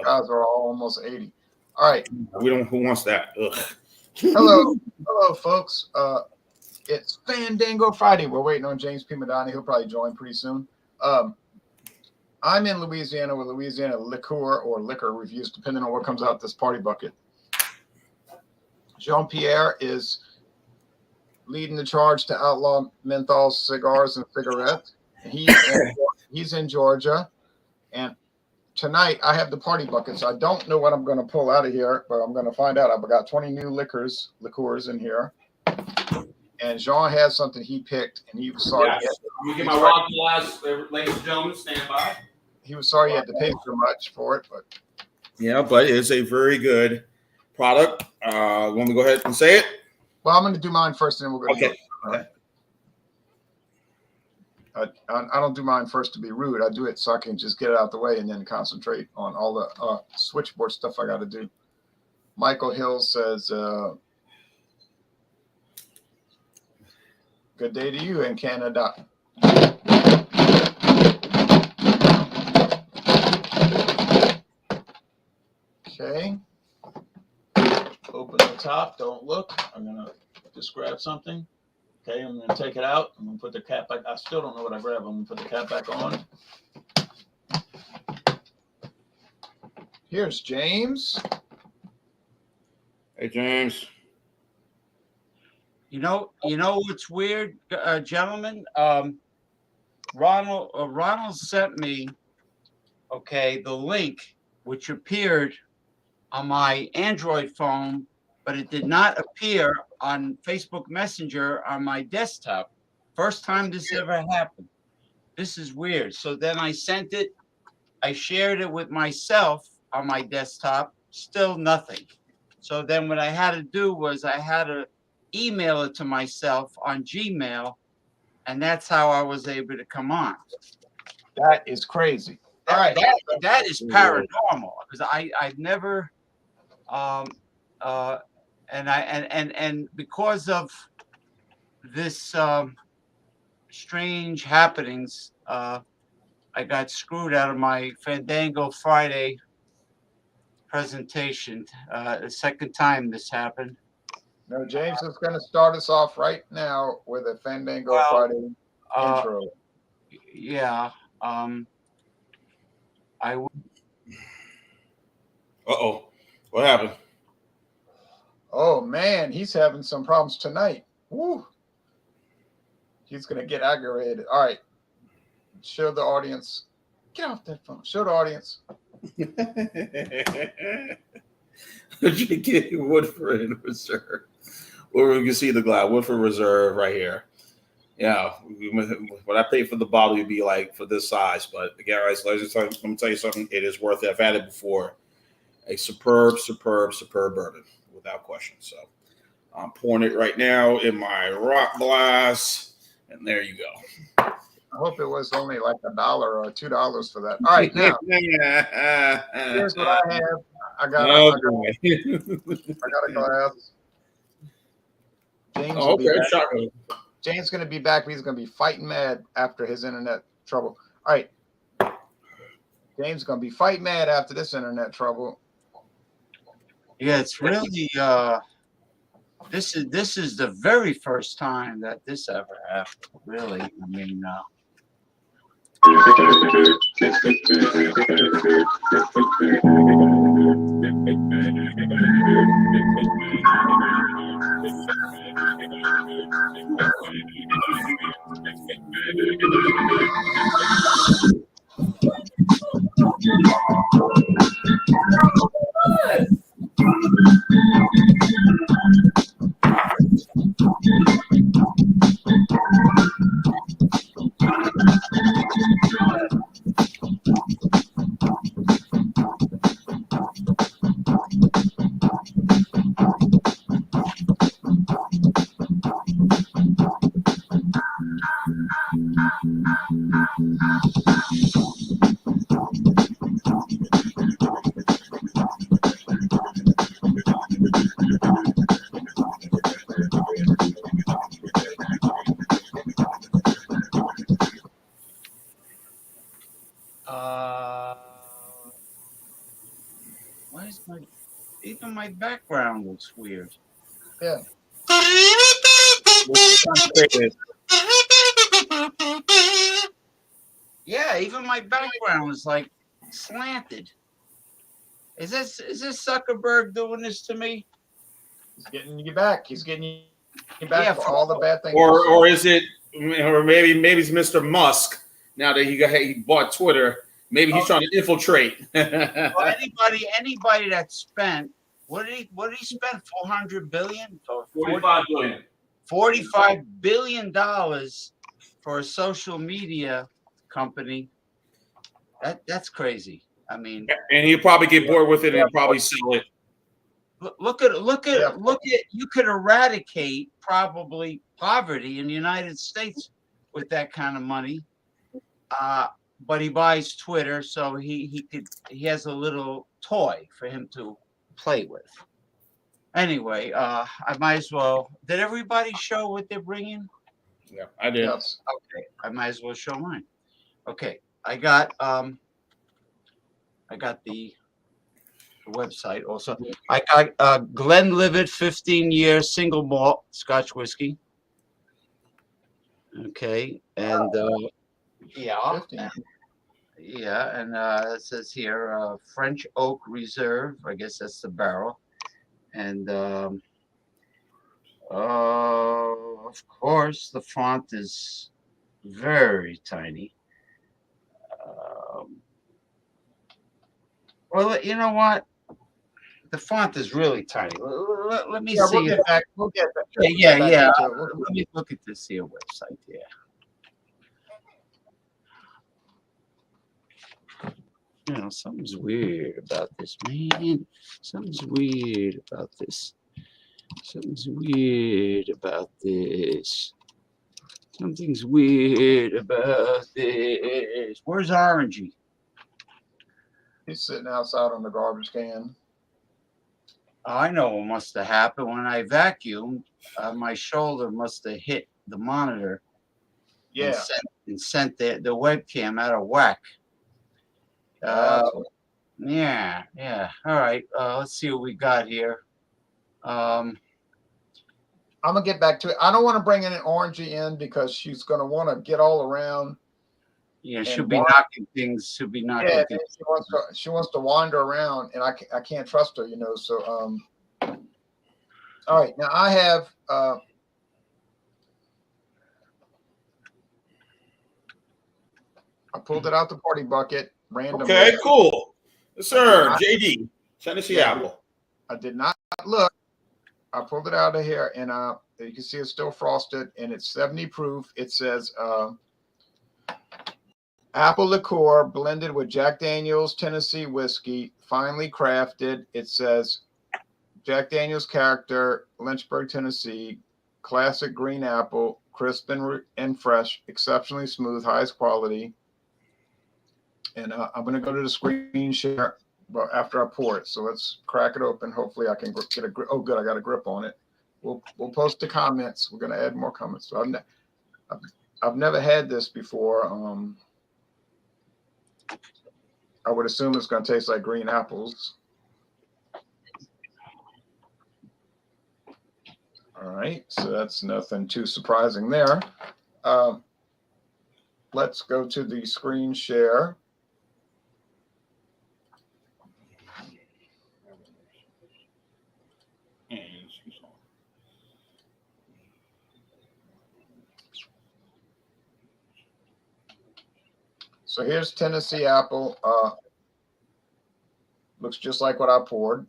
guys are all almost 80. All right. We don't. Who wants that? Ugh. Hello, folks. It's Fandango Friday. We're waiting on James P. Madani. He'll probably join pretty soon. I'm in Louisiana with Louisiana liqueur or liquor reviews, depending on what comes out this party bucket. Jean-Pierre is leading the charge to outlaw menthol cigars and cigarettes. He's in Georgia. And tonight I have the party bucket, so I don't know what I'm going to pull out of here, but I'm going to find out. I've got 20 new liqueurs in here. And Jean has something he picked, and he was sorry. Yes. Let me get my rock glass, ladies and gentlemen, stand by. He was sorry he had to pay so much for it, but yeah, but it's a very good product. Want me to go ahead and say it? Well, I'm going to do mine first, and then we'll go. Okay. Right. I don't do mine first to be rude. I do it so I can just get it out the way and then concentrate on all the switchboard stuff I got to do. Michael Hill says, "Good day to you in Canada." Okay. Open the top. Don't look. I'm going to just grab something. Okay, I'm going to take it out. I'm going to put the cap back. I still don't know what I grabbed. I'm going to put the cap back on. Here's James. Hey, James. You know what's weird, gentlemen? Ronald sent me, the link, which appeared on my Android phone, but it did not appear on Facebook Messenger on my desktop. First time this ever happened. This is weird. So then I sent it. I shared it with myself on my desktop. Still nothing. So then what I had to do was I had to email it to myself on Gmail, and that's how I was able to come on. That is crazy. All right. That is paranormal, because I've never and because of this strange happenings, I got screwed out of my Fandango Friday presentation. The second time this happened. No, James is going to start us off right now with a Fandango Friday intro. Yeah. Uh-oh. What happened? Oh, man, he's having some problems tonight. Woo. He's going to get aggravated. All right. Show the audience. Get off that phone. Show the audience. You get Woodford in Reserve. Or we can see the glass. Woodford Reserve right here. Yeah. When I pay for the bottle, it'd be like for this size. But again, let me tell you something. It is worth it. I've had it before. A superb bourbon, without question. So I'm pouring it right now in my rock glass, and there you go. I hope it was only like $1 or $2 for that. All right, now here's what I have. I got a glass. James James going to be back, but he's going to be fighting mad after his internet trouble. All right, James is going to be fighting mad after this internet trouble. Yeah, it's really this is the very first time that this ever happened. Really, I mean. Why is even my background looks weird? Yeah. Yeah, even my background is like slanted. Is this Zuckerberg doing this to me? He's getting you back. He's getting you back Yeah, for for all the bad things. Or is it, or maybe it's Mr. Musk now that he bought Twitter. Maybe he's trying to infiltrate. Well, anybody that spent what did he spend 400 billion or 45 billion. 45 billion dollars for a social media company? That's crazy. I mean, And he'll probably get bored with it and probably sell it. look at you could eradicate probably poverty in the United States with that kind of money. But he buys Twitter, so he has a little toy for him to play with. Anyway, I might as well. Did everybody show what they're bringing? Yeah, I did. Yes. Okay, I might as well show mine. Okay, I got the website also. I got Glenlivet 15-year single malt Scotch whiskey. Okay, and yeah. 15. Yeah, and it says here French Oak Reserve. I guess that's the barrel. And of course, the font is very tiny. Well, you know what? The font is really tiny. Let me Yeah, see. we'll get back. We'll get back. Yeah, back yeah. into it. Let me look at this here website. Yeah. You know, something's weird about this, man. Something's weird about this. Something's weird about this. Something's weird about this. Where's Orangey? He's sitting outside on the garbage can. I know what must have happened when I vacuumed. My shoulder must have hit the monitor Yeah. and sent the webcam out of whack. Yeah. All right. Let's see what we got here. I'm gonna get back to it. I don't want to bring an Orangey in because she's gonna want to get all around. Yeah, she'll be knocking things. She'll be knocking Yeah, things. she wants to wander around, and I can't trust her, you know. So all right. Now I have I pulled it out the party bucket randomly. Okay, cool. Yes, sir. JD, Tennessee Yeah. Apple. I did not look. I pulled it out of here, and you can see it's still frosted, and it's 70 proof. It says apple liqueur blended with Jack Daniel's Tennessee whiskey, finely crafted. It says Jack Daniel's character, Lynchburg, Tennessee, classic green apple, crisp and fresh, exceptionally smooth, highest quality. And I'm going to go to the screen share after I pour it. So let's crack it open. Hopefully I can get a grip. Oh, good. I got a grip on it. We'll post the comments. We're going to add more comments. So I've never had this before. I would assume it's going to taste like green apples. All right. So that's nothing too surprising there. Let's go to the screen share. So here's Tennessee apple. Looks just like what I poured.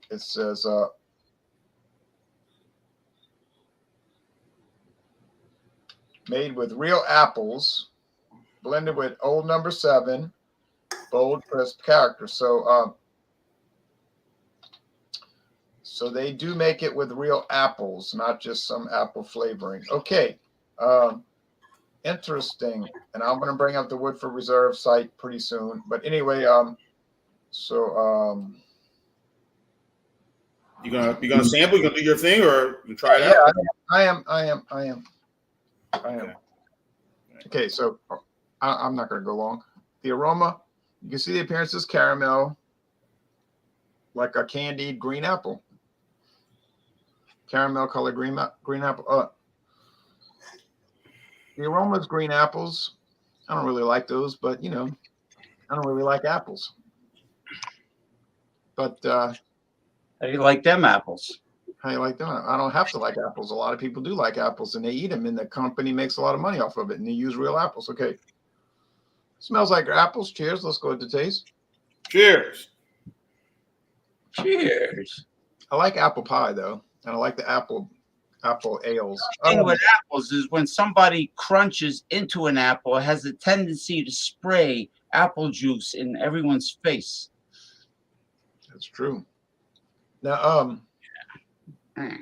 It says made with real apples, blended with Old Number 7, bold, crisp character. So so they do make it with real apples, not just some apple flavoring. Okay. Interesting. And I'm going to bring up the Woodford Reserve site pretty soon. But anyway, so you gonna sample? You gonna do your thing or you try it yeah, out? I am. Okay, so I'm not going to go long. The aroma, you can see the appearance is caramel. like a candied green apple, caramel colored green apple. The aroma's green apples. I don't really like those, but I don't really like apples. But How do you like them apples? how you like them? I don't have to like apples. A lot of people do like apples, and they eat them, and the company makes a lot of money off of it, and they use real apples. Okay, smells like apples. Cheers. Let's go with the taste. Cheers. Cheers. I like apple pie though, and I like the apple ales. The thing with apples is when somebody crunches into an apple, it has a tendency to spray apple juice in everyone's face. That's true. Now, Mm.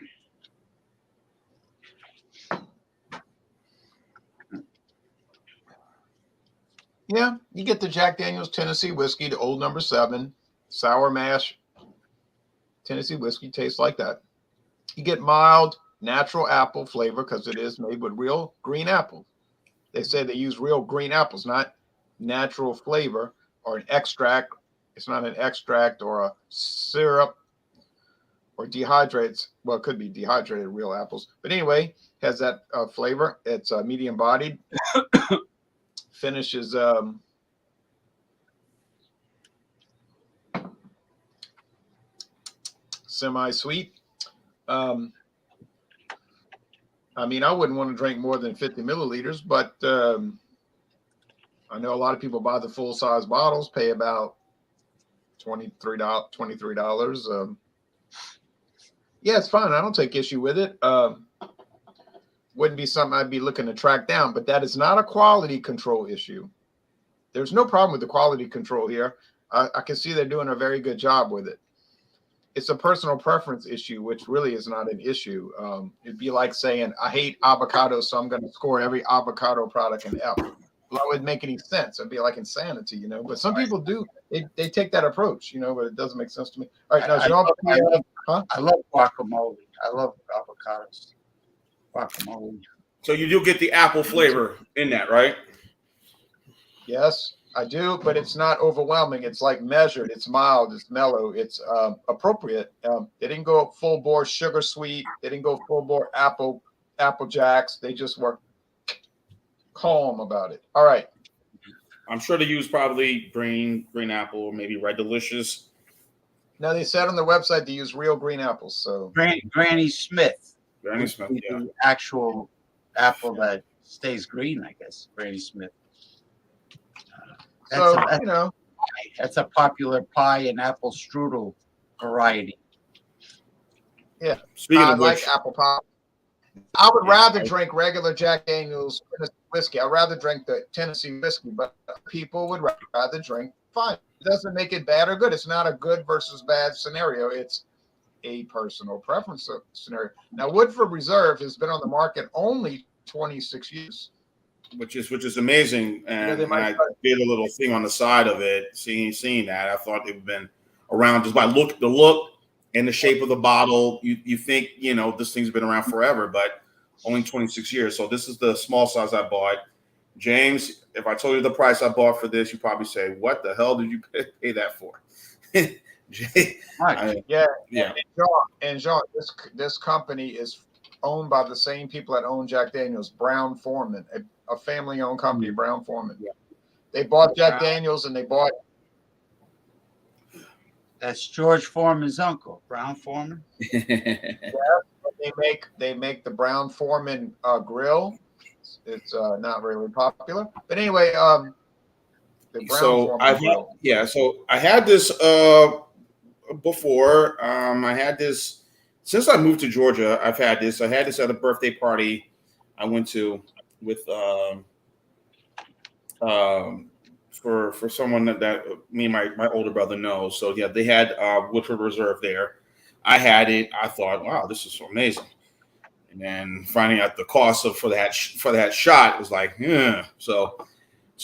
yeah, you get the Jack Daniel's Tennessee whiskey, the old number 7, sour mash Tennessee whiskey tastes like that. You get mild, natural apple flavor because it is made with real green apples. They say they use real green apples, not natural flavor or an extract. It's not an extract or a syrup or dehydrates. Well, it could be dehydrated real apples. But anyway, has that flavor. It's medium bodied. Finishes semi-sweet. I mean, I wouldn't want to drink more than 50 milliliters, but I know a lot of people buy the full-size bottles, pay about $23. Yeah, it's fine. I don't take issue with it. Wouldn't be something I'd be looking to track down, but that is not a quality control issue. There's no problem with the quality control here. I can see they're doing a very good job with it. It's a personal preference issue, which really is not an issue. It'd be like saying, I hate avocados, so I'm going to score every avocado product an F. Well, that wouldn't make any sense. It'd be like insanity, But some people do. They take that approach, but it doesn't make sense to me. All right, now, I love guacamole. I love avocados. Guacamole. So you do get the apple flavor in that, right? Yes, I do, but it's not overwhelming. It's like measured. It's mild. It's mellow. It's appropriate. They didn't go full bore sugar sweet. They didn't go full bore apple jacks. They just were calm about it. All right. I'm sure they use probably green apple or maybe Red Delicious. Now they said on their website they use real green apples. So Granny Smith. Granny Smith, yeah. The actual apple that stays green, I guess. Granny Smith. That's a popular pie and apple strudel variety. Yeah. Speaking I of like which, apple pie. I would rather drink regular Jack Daniel's whiskey. I'd rather drink the Tennessee whiskey, but people would rather drink fine. It doesn't make it bad or good. It's not a good versus bad scenario. It's a personal preference scenario. Now, Woodford Reserve has been on the market only 26 years. which is amazing. And when I did a little thing on the side of it, seeing that, I thought it would have been around just by the look and the shape of the bottle. You think, this thing's been around forever, but only 26 years. So this is the small size I bought. James, if I told you the price I bought for this, you'd probably say, what the hell did you pay that for? Yeah. And Jean, this company is owned by the same people that own Jack Daniel's, Brown Forman, a family-owned company, Brown Forman. Yeah. They bought Jack Daniel's and they bought. That's George Foreman's uncle, Brown Forman. They make the Brown Forman grill. It's not really popular, but anyway, the Brown Forman grill. So I had this before. I had this since I moved to Georgia. I've had this. I had this at a birthday party I went to with for someone that me and my older brother knows. So yeah, they had Woodford Reserve there. I had it. I thought, wow, this is so amazing. And then finding out the cost for that shot, it was like, yeah. So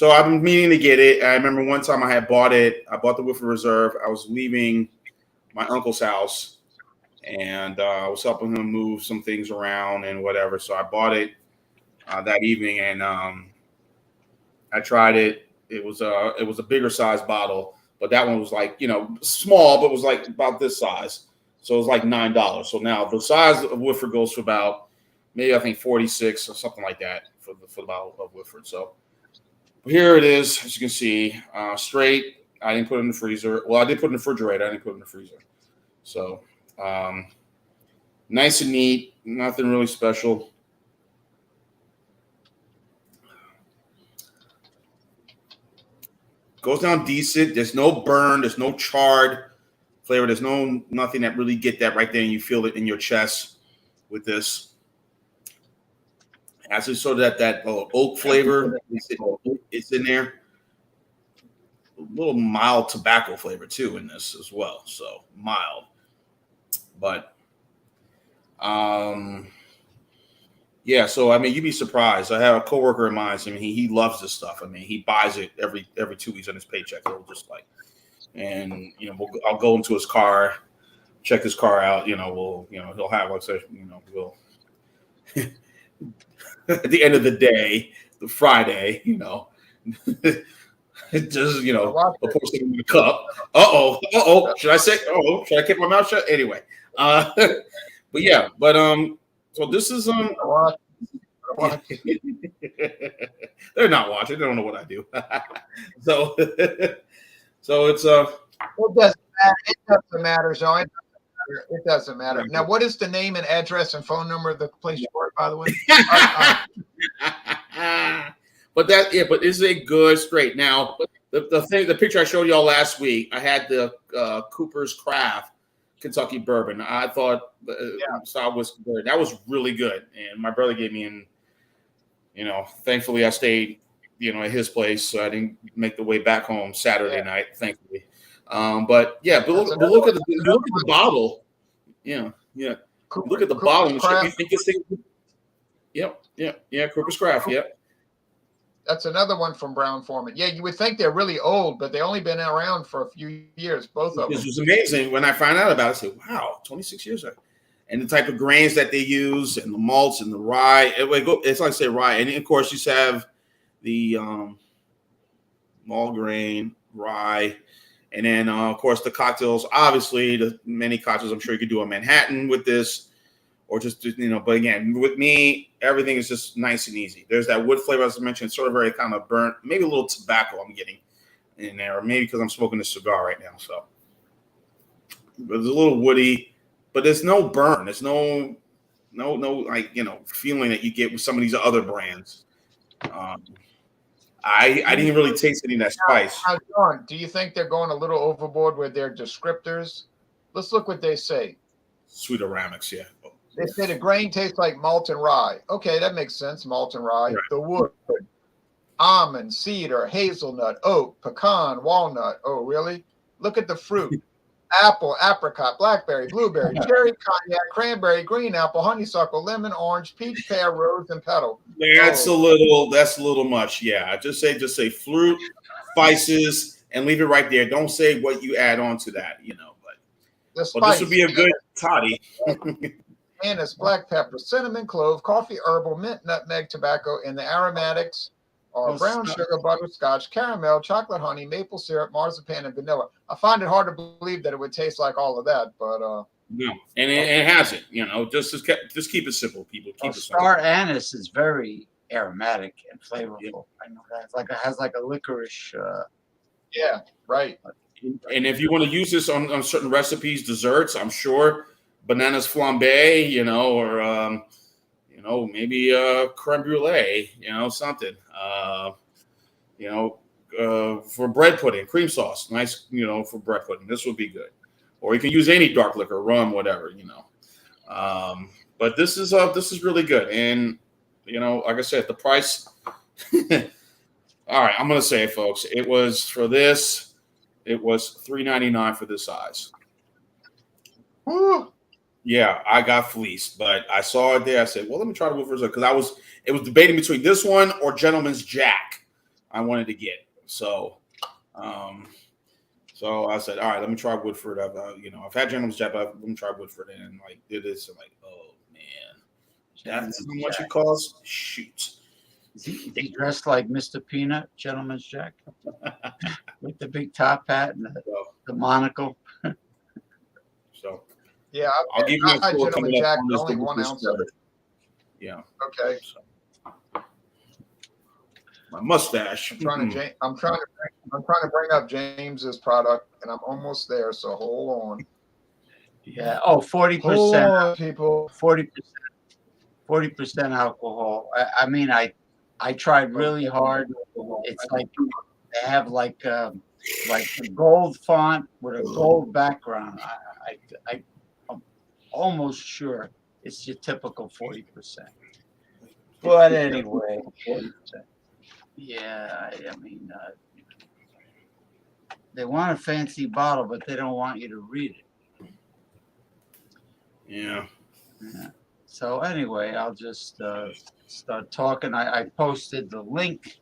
I've been meaning to get it. I remember one time I had bought it. I bought the Woodford Reserve. I was leaving my uncle's house, and I was helping him move some things around and whatever. So I bought it that evening, and I tried it. It was a bigger size bottle, but that one was like, small, but was like about this size. So it was like $9. So now the size of Woodford goes for about maybe I think 46 or something like that for the bottle of Woodford. So here it is, as you can see, straight. I didn't put it in the freezer. Well, I did put it in the refrigerator. I didn't put it in the freezer. So nice and neat. Nothing really special. Goes down decent. There's no burn. There's no charred flavor. There's nothing that really get that right there, and you feel it in your chest with this. Has sort of that oak flavor. It's in there. A little mild tobacco flavor too in this as well. So mild, but yeah. So I mean, you'd be surprised. I have a coworker of mine. I mean, he loves this stuff. I mean, he buys it every 2 weeks on his paycheck. He'll just like, and I'll go into his car, check his car out. He'll have like we'll at the end of the day, the Friday, it just, I'll pour something in the cup. Should I say? Should I keep my mouth shut? Anyway, but yeah, so this is they're not watching. They don't know what I do. so it's It doesn't matter. It doesn't matter, Sean. It doesn't matter. Now, what is the name and address and phone number of the place you work, by the way? But it's a good straight. Now, the picture I showed y'all last week, I had the Cooper's Craft Kentucky bourbon. I thought style whiskey bourbon. That was really good, and my brother gave me thankfully I stayed at his place, so I didn't make the way back home Saturday night, thankfully. But look at the bottle. Yeah. Look at the bottle. You think this thing? Yep. Cooper's Craft. Yep. That's another one from Brown Forman. Yeah, you would think they're really old, but they only been around for a few years, both of them. This was amazing. When I found out about it, I said, wow, 26 years ago. And the type of grains that they use and the malts and the rye. It's like I say rye. And of course, you have the malt grain, rye. And then, of course, the cocktails, obviously, the many cocktails I'm sure you could do a Manhattan with this. Or just, but again, with me, everything is just nice and easy. There's that wood flavor, as I mentioned, sort of very kind of burnt, maybe a little tobacco I'm getting in there, or maybe because I'm smoking a cigar right now. So but it's a little woody, but there's no burn. There's no like, feeling that you get with some of these other brands. I didn't really taste any of that spice. Now, John, do you think they're going a little overboard with their descriptors? Let's look what they say. Sweet aromatics, yeah. They say the grain tastes like malt and rye. Okay, that makes sense. Malt and rye. Right. The wood, almond, cedar, hazelnut, oak, pecan, walnut. Oh, really? Look at the fruit. Apple, apricot, blackberry, blueberry, cherry, cognac, cranberry, green apple, honeysuckle, lemon, orange, peach, pear, rose, and petal. That's a little much. Yeah, just say fruit, spices, and leave it right there. Don't say what you add on to that, But this would be a good toddy. Anise, black pepper, cinnamon, clove, coffee, herbal, mint, nutmeg, tobacco, and the aromatics are brown sugar, butterscotch, caramel, chocolate, honey, maple syrup, marzipan, and vanilla. I find it hard to believe that it would taste like all of that, but no, and it hasn't. Just keep it simple, people. Keep it simple. Star anise is very aromatic and flavorful. Yeah. I know that it has like a licorice. Yeah, right. And if you want to use this on certain recipes, desserts, I'm sure. Bananas flambe, or maybe creme brulee, something. For bread pudding, cream sauce, nice, for bread pudding. This would be good. Or you can use any dark liquor, rum, whatever, But this is really good, and like I said, the price. All right, I'm gonna say it, folks. It was $3.99 for this size. Woo. Yeah, I got fleeced, but I saw it there. I said, well, let me try the Woodford's because it was debating between this one or Gentleman's Jack I wanted to get. So I said, all right, let me try Woodford. I've had Gentleman's Jack, but let me try Woodford and did this and oh man, that's how much it costs. Shoot. Is he dressed like Mr. Peanut, Gentleman's Jack, with the big top hat and the monocle? So Yeah, I'll give you a I score Gentleman coming up Jack, on but this only 1 ounce of it. Yeah. Okay. So. My mustache. I'm trying to bring up James's product, and I'm almost there. So hold on. Yeah. Oh, 40%. Hold on, people. 40% alcohol. I mean, I tried really hard. It's like they have like a gold font with a gold background. I'm almost sure it's your typical 40%. But anyway, yeah, I mean, they want a fancy bottle, but they don't want you to read it. Yeah. Yeah. So anyway, I'll just start talking. I posted the link.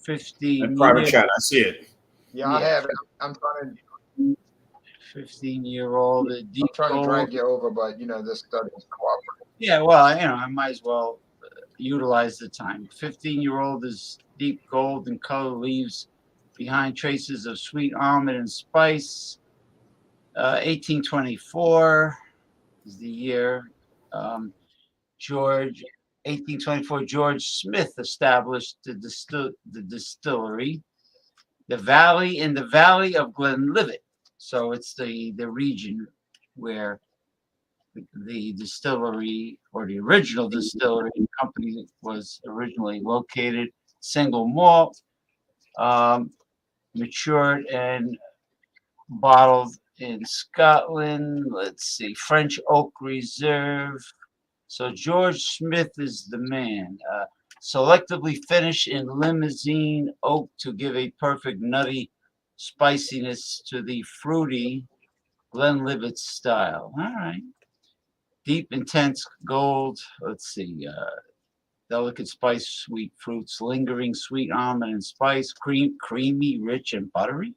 15 In private year, chat, I see it. Yeah, I have it. I'm trying to 15-year-old deep gold. drag you over, but this study is cooperative. Yeah, well, I might as well utilize the time. 15-year-old is deep gold in color, leaves behind traces of sweet almond and spice. 1824 is the year. George 1824, George Smith established the distillery. The valley of Glenlivet. So it's the region where the distillery, or the original distillery company, was originally located. Single malt, matured and bottled in Scotland. Let's see, French Oak Reserve. So George Smith is the man. Selectively finished in Limousin oak to give a perfect nutty spiciness to the fruity Glenlivet style. All right. Deep, intense gold. Let's see. Delicate spice, sweet fruits, lingering sweet almond and spice, creamy, rich, and buttery.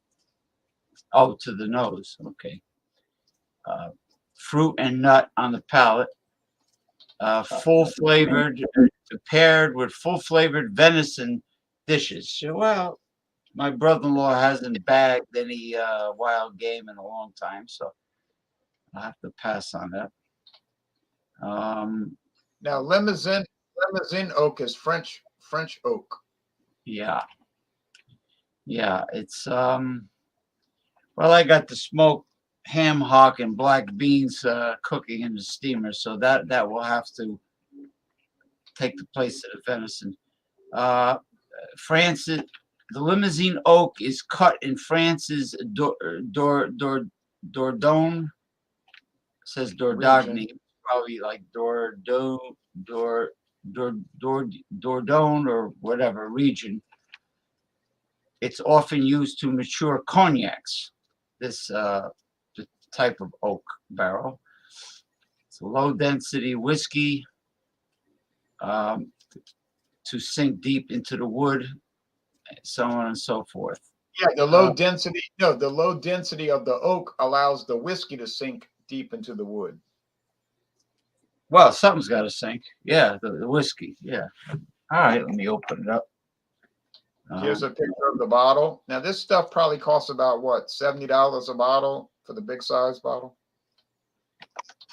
Oh, to the nose. Okay. Fruit and nut on the palate. Full flavored, paired with full flavored venison dishes. So, well, my brother-in-law hasn't bagged any wild game in a long time, so I'll have to pass on that. Now, Limousin oak is French oak. Yeah, it's well, I got the smoked ham hock and black beans cooking in the steamer, so that will have to take the place of the venison. Francis, the Limousin oak is cut in France's Dordogne. Says Dordogne, probably like Dordogne or whatever region. It's often used to mature cognacs. This type of oak barrel. It's a low density whiskey. To sink deep into the wood, so on and so forth. Yeah, the low density. No, the low density of the oak allows the whiskey to sink deep into the wood. Well, something's got to sink. Yeah, the whiskey. Yeah. All right, let me open it up. Here's a picture of the bottle. Now, this stuff probably costs about what, $70 a bottle for the big size bottle?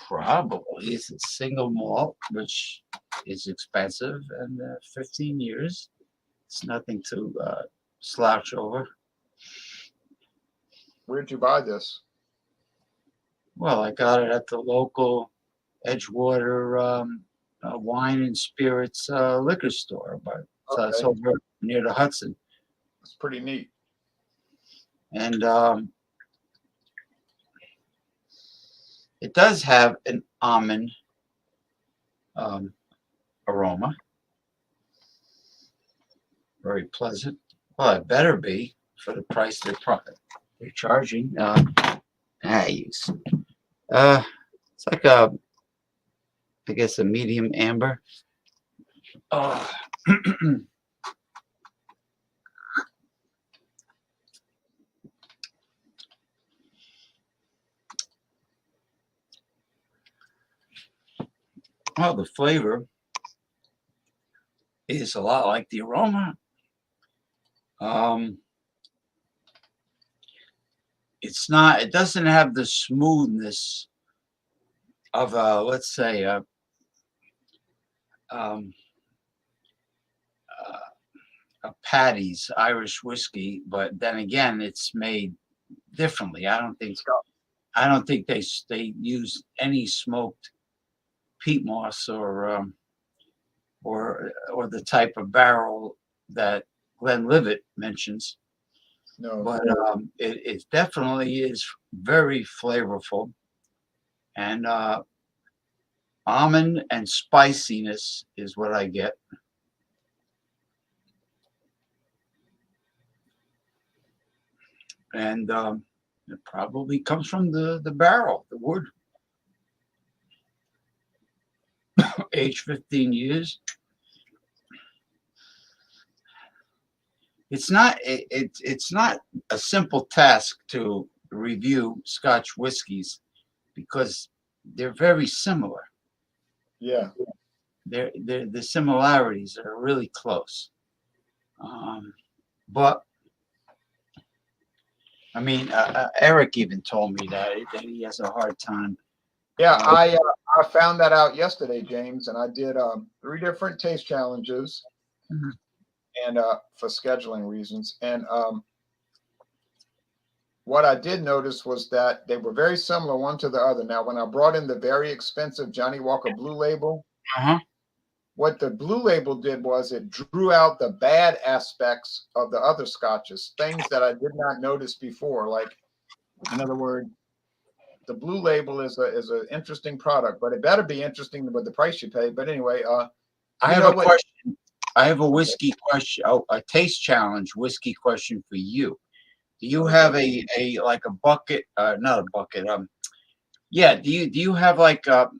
Probably. It's a single malt, which is expensive, and 15 years. It's nothing to slouch over. Where'd you buy this? Well, I got it at the local Edgewater wine and spirits liquor store, but it's over near the Hudson. It's pretty neat. And it does have an almond aroma. Very pleasant. Well, it better be for the price they're charging. It's like I guess a medium amber. Oh. Well, the flavor is a lot like the aroma. It's not. It doesn't have the smoothness of let's say um, a Paddy's Irish whiskey, but then again, it's made differently. I don't think they use any smoked peat moss or the type of barrel that Glenlivet mentions. No. But it definitely is very flavorful, and almond and spiciness is what I get. And it probably comes from the barrel, the wood. Age 15 years. It's not a simple task to review Scotch whiskies because they're very similar. Yeah. The similarities are really close. But I mean, Eric even told me that he has a hard time. Yeah, I found that out yesterday, James, and I did 3 different taste challenges, Mhm. and for scheduling reasons. And what I did notice was that they were very similar one to the other. Now, when I brought in the very expensive Johnny Walker Blue Label, Uh-huh. what the Blue Label did was it drew out the bad aspects of the other scotches, things that I did not notice before. Like, in other words, the Blue Label is an interesting product, but it better be interesting with the price you pay. But anyway, I have a question. I have a whiskey question. Oh, a taste challenge whiskey question for you. Do you have a like a bucket? Not a bucket. Yeah. Do you have like a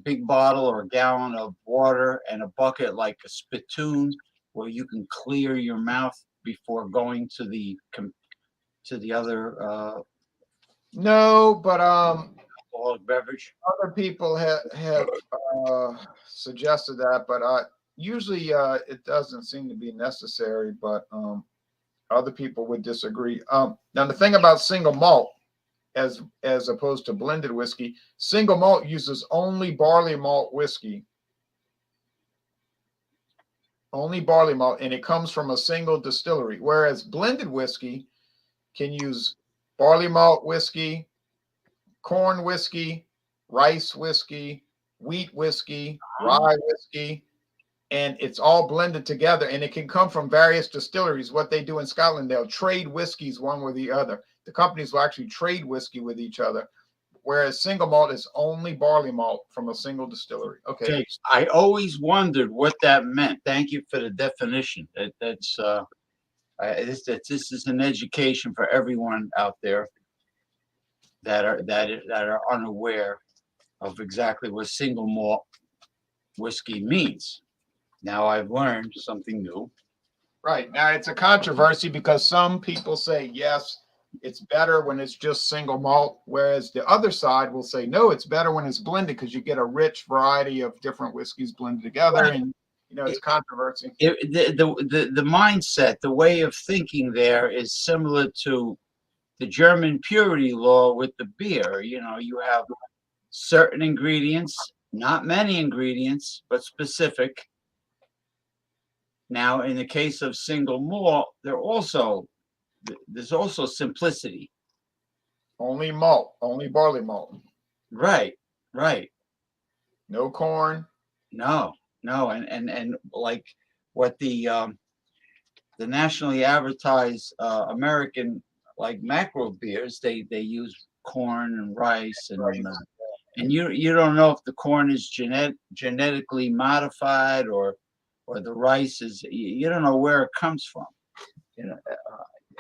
big bottle or a gallon of water and a bucket like a spittoon where you can clear your mouth before going to the other No, but alcoholic beverage? other people have suggested that, but usually it doesn't seem to be necessary. But other people would disagree. Now the thing about single malt, as opposed to blended whiskey, single malt uses only barley malt whiskey, only barley malt, and it comes from a single distillery. Whereas blended whiskey can use barley malt whiskey, corn whiskey, rice whiskey, wheat whiskey, rye whiskey, and it's all blended together, and it can come from various distilleries. What they do in Scotland, they'll trade whiskeys one with the other. The companies will actually trade whiskey with each other, whereas single malt is only barley malt from a single distillery. Okay. I always wondered what that meant. Thank you for the definition. This is an education for everyone out there that are unaware of exactly what single malt whiskey means. Now I've learned something new. Right. Now it's a controversy because some people say, yes, it's better when it's just single malt, whereas the other side will say, no, it's better when it's blended because you get a rich variety of different whiskeys blended together. And, it's controversy. The mindset, the way of thinking there is similar to the German purity law with the beer. You have certain ingredients, not many ingredients, but specific. Now, in the case of single malt, there's also simplicity. Only malt, only barley malt. Right. No corn. No, and like what the nationally advertised American like macro beers, they use corn and rice and you don't know if the corn is genetically modified or the rice is, you don't know where it comes from.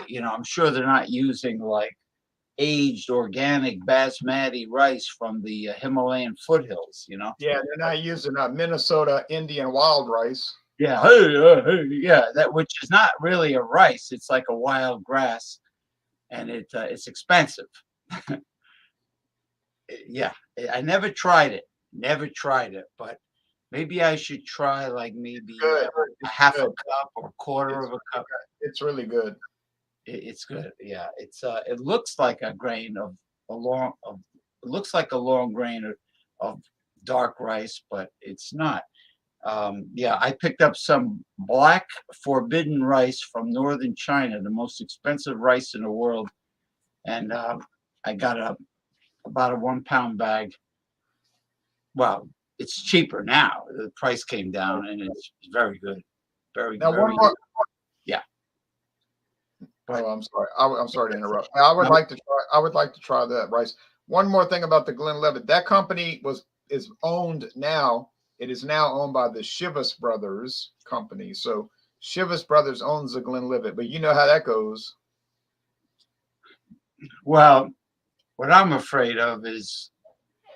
I'm sure they're not using like aged organic basmati rice from the Himalayan foothills. Yeah, they're not using Minnesota Indian wild rice. Yeah, yeah, that which is not really a rice. It's like a wild grass, and it's expensive. Yeah, I never tried it, but Maybe I should try like maybe Good. a half a Good. cup or quarter of a cup. It's really good. It's good. Yeah, it looks like a grain of it looks like a long grain of dark rice, but it's not. Yeah, I picked up some black forbidden rice from northern China, the most expensive rice in the world, and I got about a 1 pound bag. Well, it's cheaper now. The price came down, and it's very good. Very, Now, one very more. good. Yeah. Oh, I'm sorry. I'm sorry to interrupt. I would like to try. I would like to try that rice. One more thing about the Glenlivet. That company is owned now. It is now owned by the Chivas Brothers company. So Chivas Brothers owns the Glenlivet, but you know how that goes. Well, what I'm afraid of is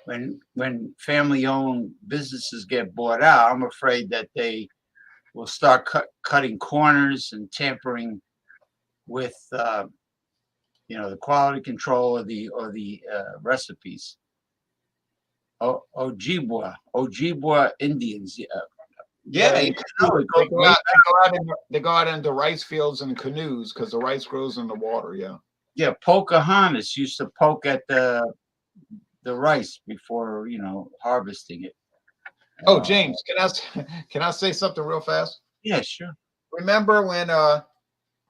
when family-owned businesses get bought out, I'm afraid that they will start cutting corners and tampering with the quality control or the recipes. Ojibwa Indians. Yeah, Yeah, you know, it goes they go way out. back. They go out into rice fields and canoes because the rice grows in the water. Yeah. Yeah, Pocahontas used to poke at the rice before harvesting it. Oh, James, can I say something real fast? Yeah, sure. Remember when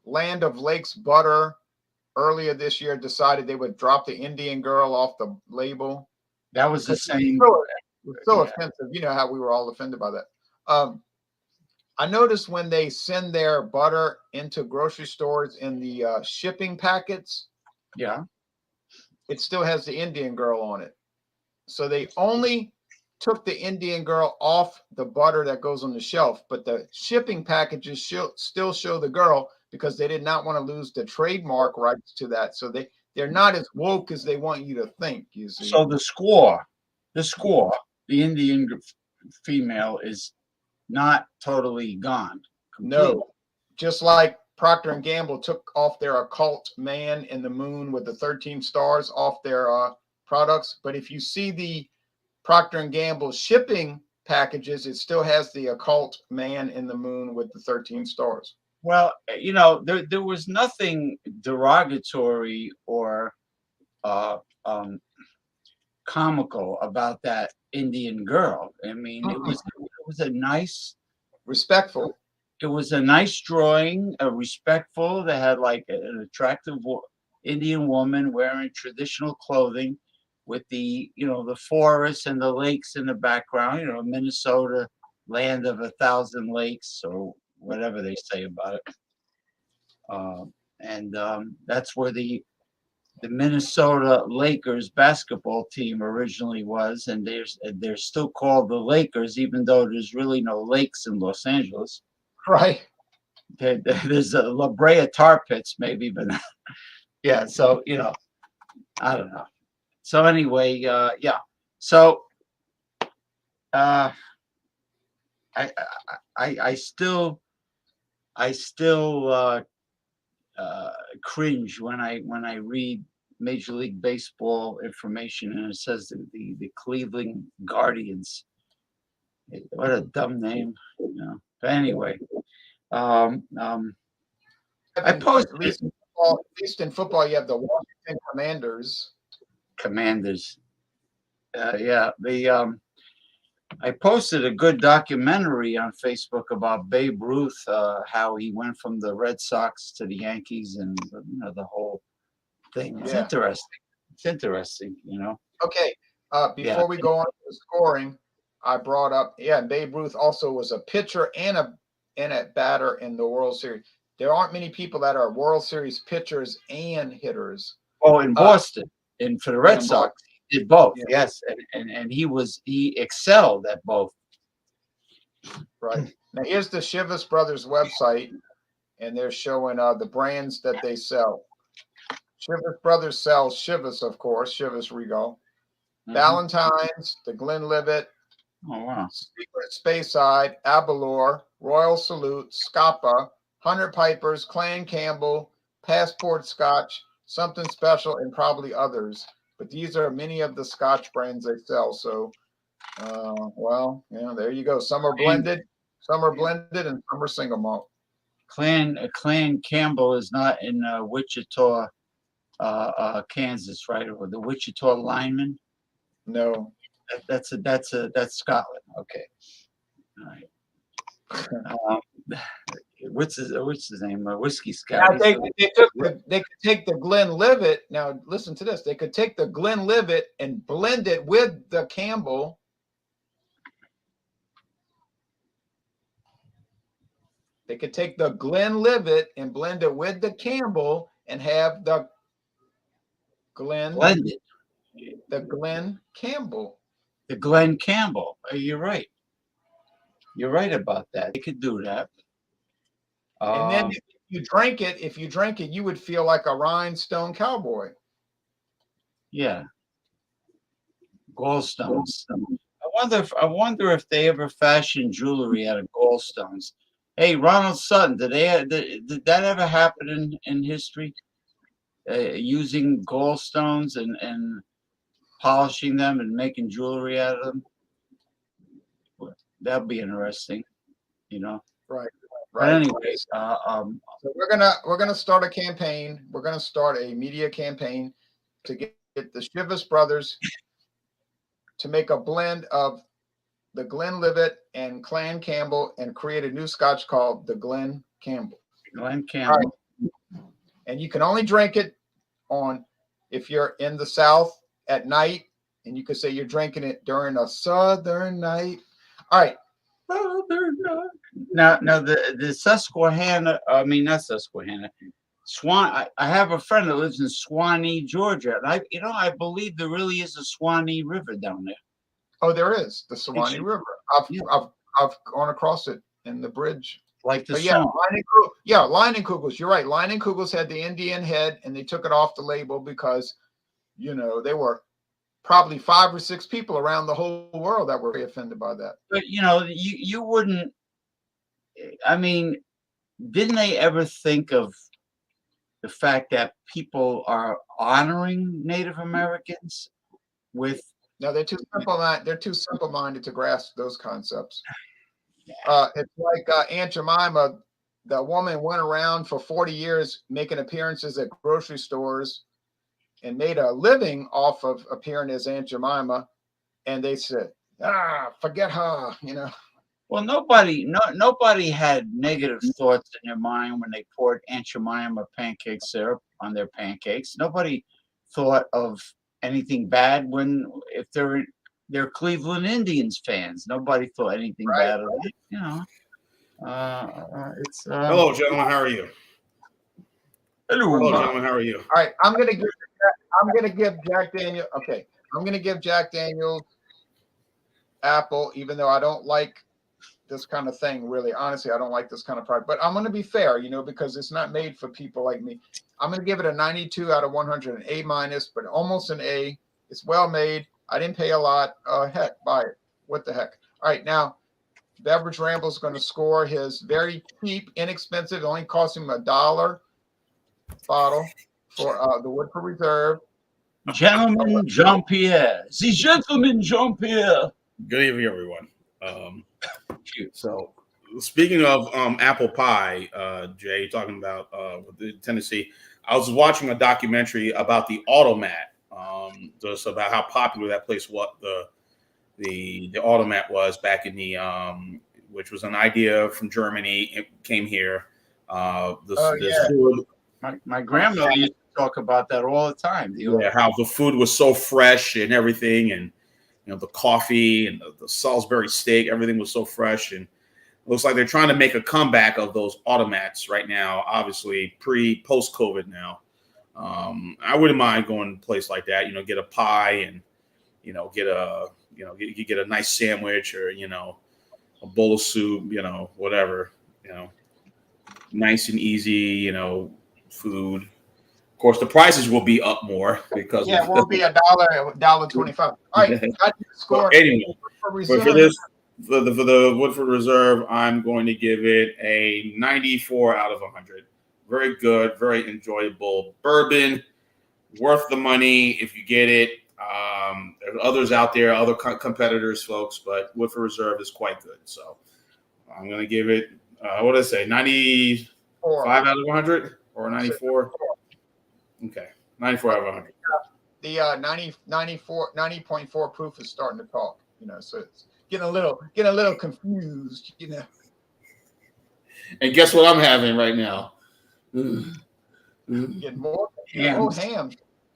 Land of Lakes Butter earlier this year decided they would drop the Indian girl off the label? That was the same. So Yeah. offensive. You know how we were all offended by that. I noticed when they send their butter into grocery stores in the shipping packets, Yeah. it still has the Indian girl on it. So they only took the Indian girl off the butter that goes on the shelf, but the shipping packages still show the girl because they did not want to lose the trademark rights to that. So they're not as woke as they want you to think, you see. So the Indian female is not totally gone. Completely. No, just like Procter and Gamble took off their occult man in the moon with the 13 stars off their products. But if you see the Procter and Gamble shipping packages, it still has the occult man in the moon with the 13 stars. Well, there was nothing derogatory or uh, um, comical about that Indian girl. I mean, it was a nice, Respectful. it was a nice drawing, respectful. They had like an attractive Indian woman wearing traditional clothing with the forests and the lakes in the background. Minnesota, land of 1,000 lakes, or whatever they say about it. And that's where the Minnesota Lakers basketball team originally was, and they're still called the Lakers, even though there's really no lakes in Los Angeles. Right. There's a La Brea Tar Pits, maybe, but yeah. So I don't know. So anyway, yeah. So I still cringe when I read Major League Baseball information and it says the Cleveland Guardians. What a dumb name, But anyway, I posted At least in football, you have the Washington Commanders. Commanders. Yeah, I posted a good documentary on Facebook about Babe Ruth, how he went from the Red Sox to the Yankees, and the whole thing. It's interesting. It's interesting, Okay. Before we go on to the scoring, I brought up, Babe Ruth also was a pitcher and a batter in the World Series. There aren't many people that are World Series pitchers and hitters. Oh, in Boston, and for the Red Sox, he did both. Yeah. Yes, and he excelled at both. Right. Now here's the Chivas Brothers website, and they're showing the brands that they sell. Chivas Brothers sells Chivas, of course, Chivas Regal, Valentine's, the Glenlivet, Oh wow, Secret Speyside, Abalor, Royal Salute, Scapa, Hunter Pipers, Clan Campbell, Passport Scotch, Something Special, and probably others. But these are many of the Scotch brands they sell. So Well, there you go. Some are blended, and some are single malt. Clan Campbell is not in Wichita, Kansas, right? Or the Wichita lineman. No. That's Scotland. Okay. All right. What's his name? Whiskey Scout. They could take the Glenlivet. Now listen to this. They could take the Glenlivet and blend it with the Campbell. They could take the Glenlivet and blend it with the Campbell and have the blended. The Glen Campbell. The Glen Campbell. You're right. You're right about that. They could do that. And then if you drank it, you would feel like a rhinestone cowboy. Yeah. Gallstones. I wonder if they ever fashioned jewelry out of gallstones. Hey, Ronald Sutton, did that ever happen in history? Using gallstones and polishing them and making jewelry out of them? That'd be interesting, Right. But anyway, so we're gonna start a campaign. We're gonna start a media campaign to get the Shivas brothers to make a blend of the Glenlivet and Clan Campbell and create a new Scotch called the Glen Campbell. Glen Campbell. Right. And you can only drink it if you're in the South at night, and you could say you're drinking it during a southern night. All right. Now the Susquehanna, not Susquehanna, Swan. I have a friend that lives in Swanee, Georgia, and I believe there really is a Swanee River down there. Oh, there is the Swanee River. I've gone across it in the bridge. Like the song. Leinenkugels. You're right. Leinenkugels had the Indian head, and they took it off the label because, they were probably 5 or 6 people around the whole world that were offended by that. But you wouldn't. I mean, didn't they ever think of the fact that people are honoring Native Americans with? No, they're too simple-minded to grasp those concepts. It's like Aunt Jemima. The woman went around for 40 years making appearances at grocery stores and made a living off of appearing as Aunt Jemima. And they said, forget her, Well, nobody had negative thoughts in their mind when they poured Aunt Jemima pancake syrup on their pancakes. Nobody thought of anything bad if they're Cleveland Indians fans. Nobody thought anything bad of it. It's hello, gentlemen. How are you? Hello, gentlemen. How are you? All right, I'm gonna give Jack Daniel. Okay, I'm gonna give Jack Daniel's apple, even though I don't like this kind of thing. Really, honestly, I don't like this kind of product. But I'm gonna be fair, because it's not made for people like me. I'm gonna give it a 92 out of 100, an A-, but almost an A. It's well made. I didn't pay a lot. Heck, buy it. What the heck? All right, now Beverage Ramble is going to score his very cheap, inexpensive. It only cost him $1 bottle for the Woodford Reserve. Gentleman Jean-Pierre. The gentleman Jean-Pierre. Good evening, everyone. So, speaking of apple pie, Jay, talking about the Tennessee, I was watching a documentary about the Automat, just about how popular that place, the Automat was back in the which was an idea from Germany. It came here. Food. My grandmother used to talk about that all the time. How the food was so fresh and everything, and the coffee and the Salisbury steak, everything was so fresh, and it looks like they're trying to make a comeback of those Automats right now. Obviously, post COVID now. I wouldn't mind going to a place like that. Get a pie and get a nice sandwich or a bowl of soup. Whatever. Nice and easy. Food. Of course, the prices will be up more because it will be $1.25. All right, score. Anyway, for the Woodford Reserve, I'm going to give it a 94 out of 100. Very good, very enjoyable bourbon, worth the money if you get it. There's others out there, other competitors, folks, but Woodford Reserve is quite good. So I'm going to give it, what did I say, 95 out of 100 or 94? Okay, 94 out of 100. The 90.4 proof is starting to talk, so it's getting a little confused, And guess what I'm having right now? Getting more Hams. ham.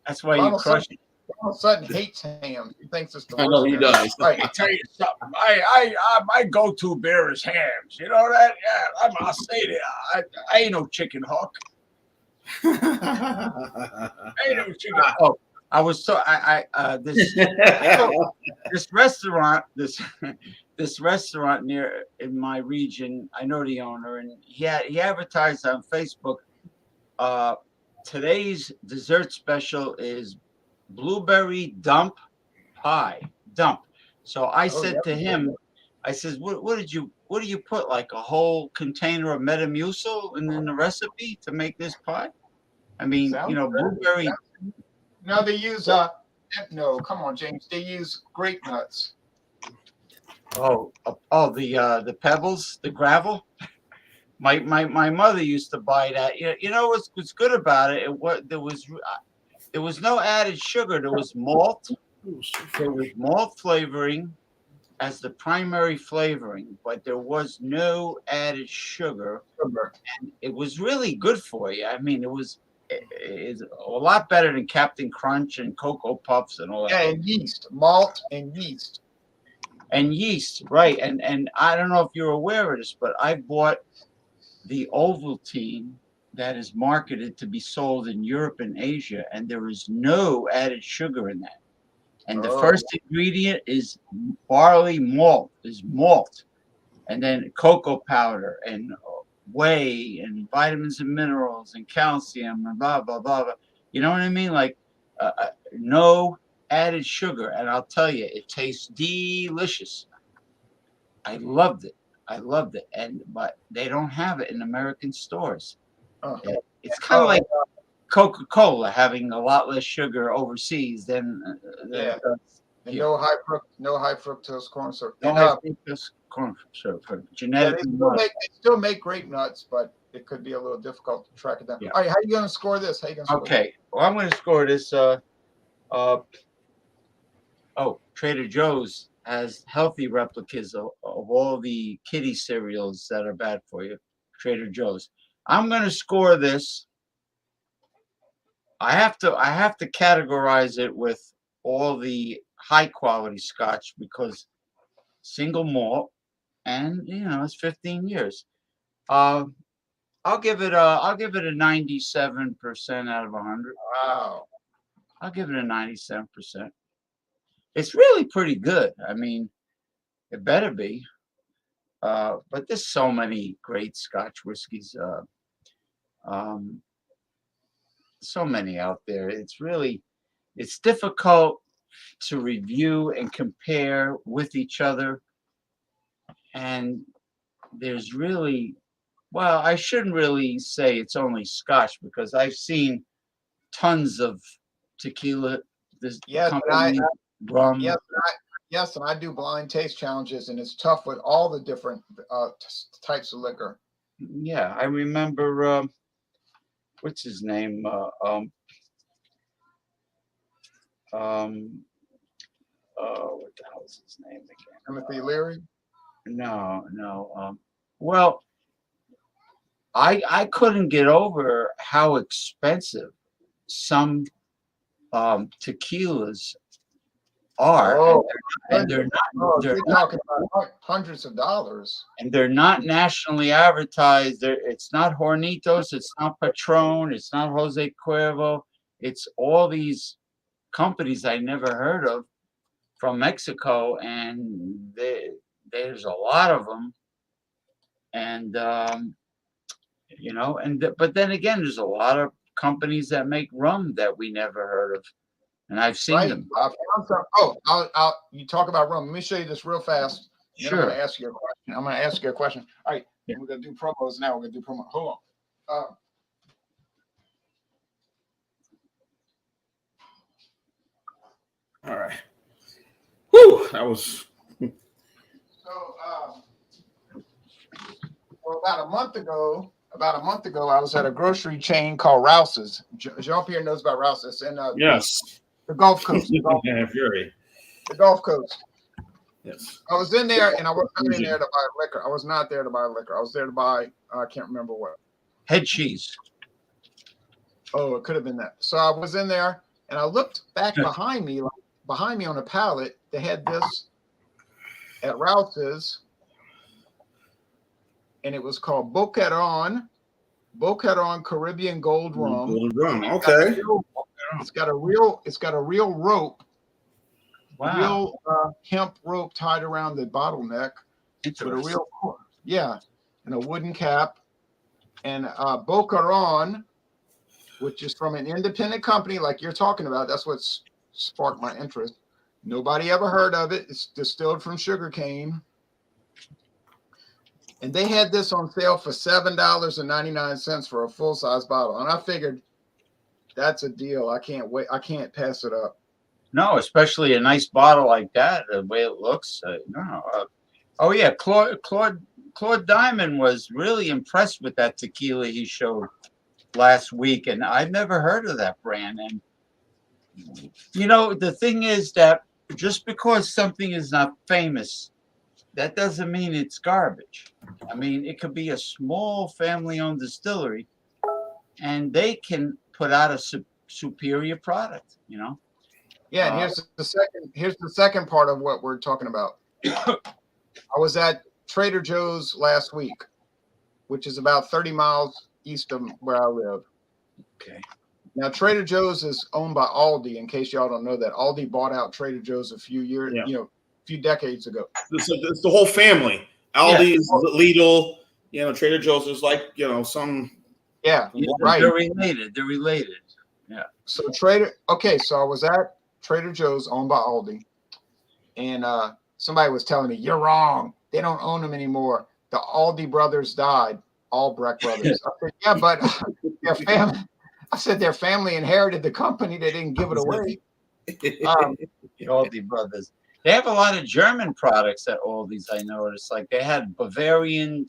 That's why you crush it. All of a sudden hates ham. He thinks it's the worst. I know he does. Right. I tell you something. My go-to beer is hams. You know that? Yeah, I'll say that. I ain't no chicken hook. Oh, I was so this restaurant this restaurant near in my region. I know the owner, and he advertised on Facebook. Today's dessert special is blueberry dump pie. So I said to him, I says, what do you put, like a whole container of Metamucil in the recipe to make this pie? I mean, blueberry. No, they use no, come on, James. They use grape nuts. The pebbles, the gravel. My mother used to buy that. You know what's good about it? There was no added sugar. There was malt. There was malt flavoring as the primary flavoring, but there was no added sugar. And it was really good for you. I mean, it's a lot better than Captain Crunch and Cocoa Puffs and all that. Yeah, and yeast, malt and yeast. And yeast, right. And I don't know if you're aware of this, but I bought the Ovaltine that is marketed to be sold in Europe and Asia, and there is no added sugar in that. And the first ingredient is barley malt, and then cocoa powder and whey and vitamins and minerals and calcium and blah, blah, blah, blah. You know what I mean? Like no added sugar. And I'll tell you, it tastes delicious. I loved it. But they don't have it in American stores. It's kind of like Coca-Cola having a lot less sugar overseas than no high fructose corn syrup. No high fructose corn syrup. Genetically, they still make grape nuts, but it could be a little difficult to track it down. Yeah. All right, how are you going to score this? Okay, well, I'm going to score this. Trader Joe's has healthy replicas of all the kiddie cereals that are bad for you. Trader Joe's. I'm going to score this. I have to categorize it with all the high quality scotch because single malt, and it's 15 years. I'll give it a 97% out of 100. Wow. I'll give it a 97%. It's really pretty good. I mean, it better be. But there's so many great Scotch whiskeys. So many out there. It's difficult to review and compare with each other. And there's really, well, I shouldn't really say it's only Scotch because I've seen tons of tequila. Rum. Yes, and I do blind taste challenges, and it's tough with all the different types of liquor. Yeah, I remember. What's his name? What the hell is his name again? Timothy Leary? No. Well, I couldn't get over how expensive some tequilas are, and they're not. You're talking about hundreds of dollars, and they're not nationally advertised. It's not Hornitos, it's not Patron, it's not Jose Cuervo. It's all these companies I never heard of from Mexico, and there's a lot of them. And but then again, there's a lot of companies that make rum that we never heard of. And I've seen them. I found some. You talk about rum. Let me show you this real fast. Sure. I'm going to ask you a question. All right. We're going to do promos now. We're going to do promo. Hold on. All right. that was. So, well, about a month ago, I was at a grocery chain called Rouse's. Jean-Pierre knows about Rouse's in Yes. the Gulf Coast. Fury. The Gulf Coast. Yes. I was in there, and I wasn't in there to buy liquor. I was not there to buy liquor. I was there to buy, I can't remember what. Head cheese. Oh, it could have been that. So I was in there, and I looked back behind me, on a pallet. They had this at Rouse's, and it was called Boqueron Caribbean Gold Rum. Gold rum. Okay. It's got a real rope. Wow. Real hemp rope tied around the bottleneck with a real, and a wooden cap. And Boqueron, which is from an independent company like you're talking about. That's what sparked my interest. Nobody ever heard of it. It's distilled from sugarcane. And they had this on sale for $7.99 for a full-size bottle. And I figured that's a deal. I can't wait. I can't pass it up. No, especially a nice bottle like that, the way it looks. Oh yeah, Claude Diamond was really impressed with that tequila he showed last week, and I've never heard of that brand. And you know, the thing is that just because something is not famous, that doesn't mean it's garbage. I mean, it could be a small family-owned distillery, and they can put out a superior product. You know. Yeah, and here's the second part of what we're talking about. I was at Trader Joe's last week, which is about 30 miles east of where I live. Okay. Now Trader Joe's is owned by Aldi, in case y'all don't know that. Aldi bought out Trader Joe's a few decades ago. It's the whole family. Aldi's, Lidl, Trader Joe's is like, some. Yeah, right. They're related. Yeah. So so I was at Trader Joe's owned by Aldi, and somebody was telling me, you're wrong. They don't own them anymore. The Aldi brothers died, Albrecht brothers. I said, yeah, but their family. I said their family inherited the company. They didn't give it away. The Aldi brothers. They have a lot of German products at Aldi's. I noticed, like they had Bavarian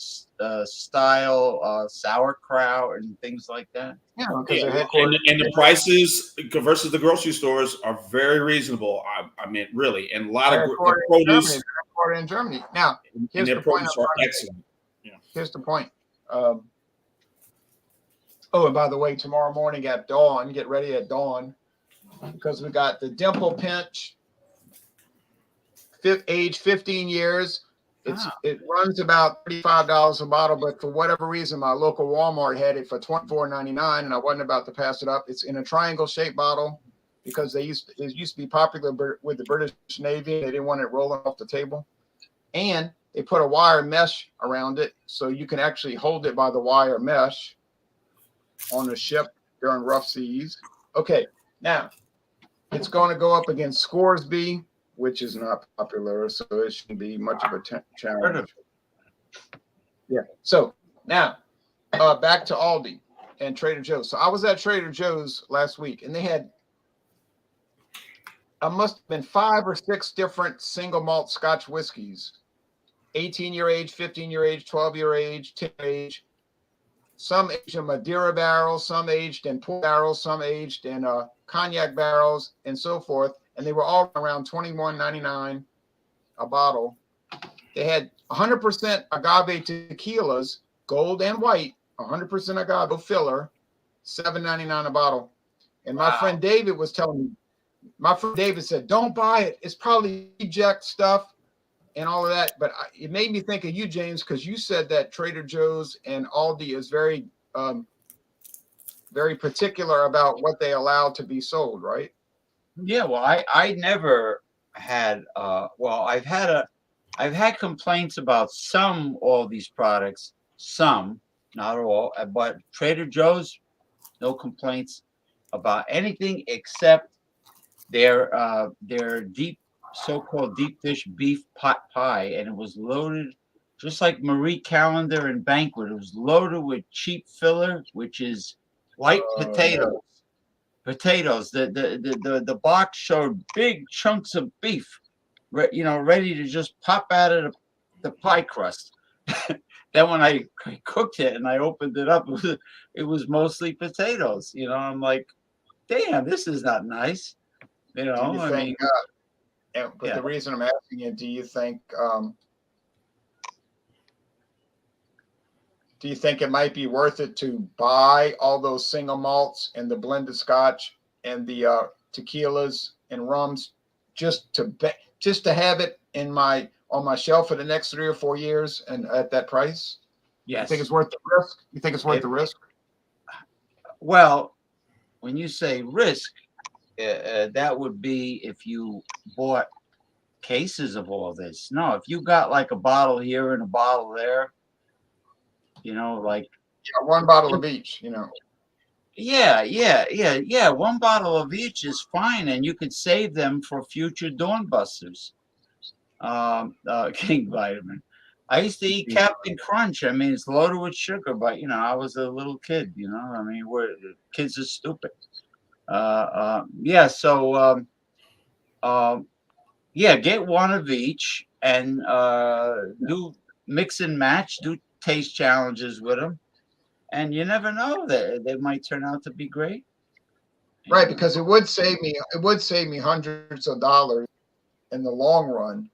style sauerkraut and things like that. Yeah, and the prices versus the grocery stores are very reasonable. I mean, really, and a lot of produce in Germany. Now, here's the point. Excellent. Yeah. Here's the point. Oh, and by the way, tomorrow morning at dawn, get ready at dawn, because we got the Dimple Pinch. Age 15 years. It runs about $35 a bottle, but for whatever reason, my local Walmart had it for $24.99, and I wasn't about to pass it up. It's in a triangle-shaped bottle because it used to be popular with the British Navy. They didn't want it rolling off the table, and they put a wire mesh around it so you can actually hold it by the wire mesh on a ship during rough seas. Okay, now it's going to go up against Scoresby, which is not popular, so it shouldn't be much of a challenge. Yeah. So now back to Aldi and Trader Joe's. So I was at Trader Joe's last week, and they had, must have been 5 or 6 different single malt Scotch whiskeys, 18-year age, 15-year age, 12-year age, 10-year age. Some aged in Madeira barrels, some aged in port barrels, some aged in cognac barrels, and so forth. And they were all around $21.99 a bottle. They had 100% agave tequilas, gold and white, 100% agave filler, $7.99 a bottle. And my friend David was telling me, David said, don't buy it. It's probably reject stuff and all of that. But it made me think of you, James, because you said that Trader Joe's and Aldi is very, very particular about what they allow to be sold, right? Yeah, well, I never had I've had complaints about some all these products, some, not all, but Trader Joe's, no complaints about anything except their so-called deep dish beef pot pie, and it was loaded just like Marie Callender and Banquet. It was loaded with cheap filler, which is white potatoes. The box showed big chunks of beef, ready to just pop out of the pie crust. Then when I cooked it and I opened it up, it was mostly potatoes. I'm like, damn, this is not nice. Do you I think? mean, But yeah. the reason I'm asking you, do you think it might be worth it to buy all those single malts and the blended scotch and the tequilas and rums just to have it on my shelf for the next 3 or 4 years and at that price? Yes. You think it's worth the risk? You think it's worth the risk? Well, when you say risk, that would be if you bought cases of all this. No, if you got like a bottle here and a bottle there, like one bottle of each, Yeah. One bottle of each is fine, and you could save them for future Dawnbusters. King Vitamin. I used to eat Captain Crunch. I mean, it's loaded with sugar, but I was a little kid. I mean, kids are stupid. Yeah. So, yeah, get one of each and do mix and match, do taste challenges with them, and you never know, that they might turn out to be great. Right, because it would save me hundreds of dollars in the long run.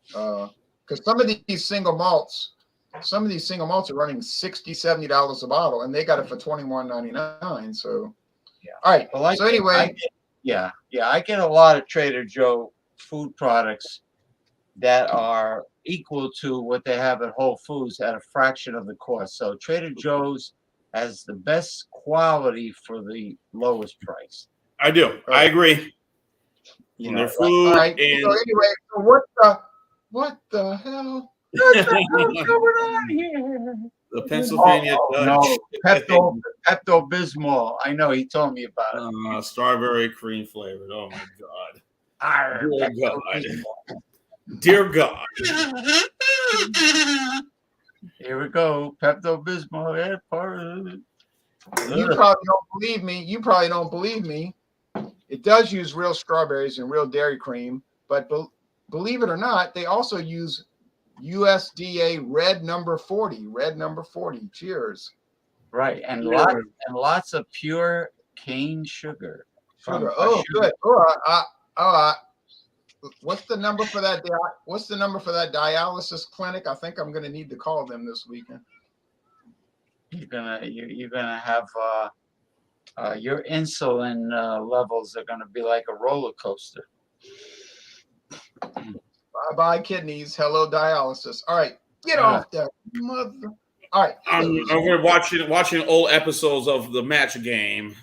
Because some of these single malts are running $60-$70 a bottle, and they got it for $21.99. So, yeah. All right. Well, so anyway, I get a lot of Trader Joe food products that are equal to what they have at Whole Foods at a fraction of the cost. So Trader Joe's has the best quality for the lowest price. I do. I agree. Their food. All right. And so anyway, so what the hell? What the hell's going on here? The Pennsylvania Dutch. No, Pepto-Bismol. I know, he told me about it. Strawberry cream flavored. Oh my God. Arr, Dear God. Here we go. Pepto-Bismol. Yeah, part of it. You probably don't believe me. It does use real strawberries and real dairy cream, but believe it or not, they also use USDA red number 40. Red number 40. Cheers. Right, and lots of pure cane sugar. Sugar. Good. What's the number for that? What's the number for that dialysis clinic? I think I'm going to need to call them this weekend. You're gonna have your insulin levels are gonna be like a roller coaster. Bye kidneys. Hello dialysis. All right, get off that mother. All right. We're watching old episodes of the Match Game.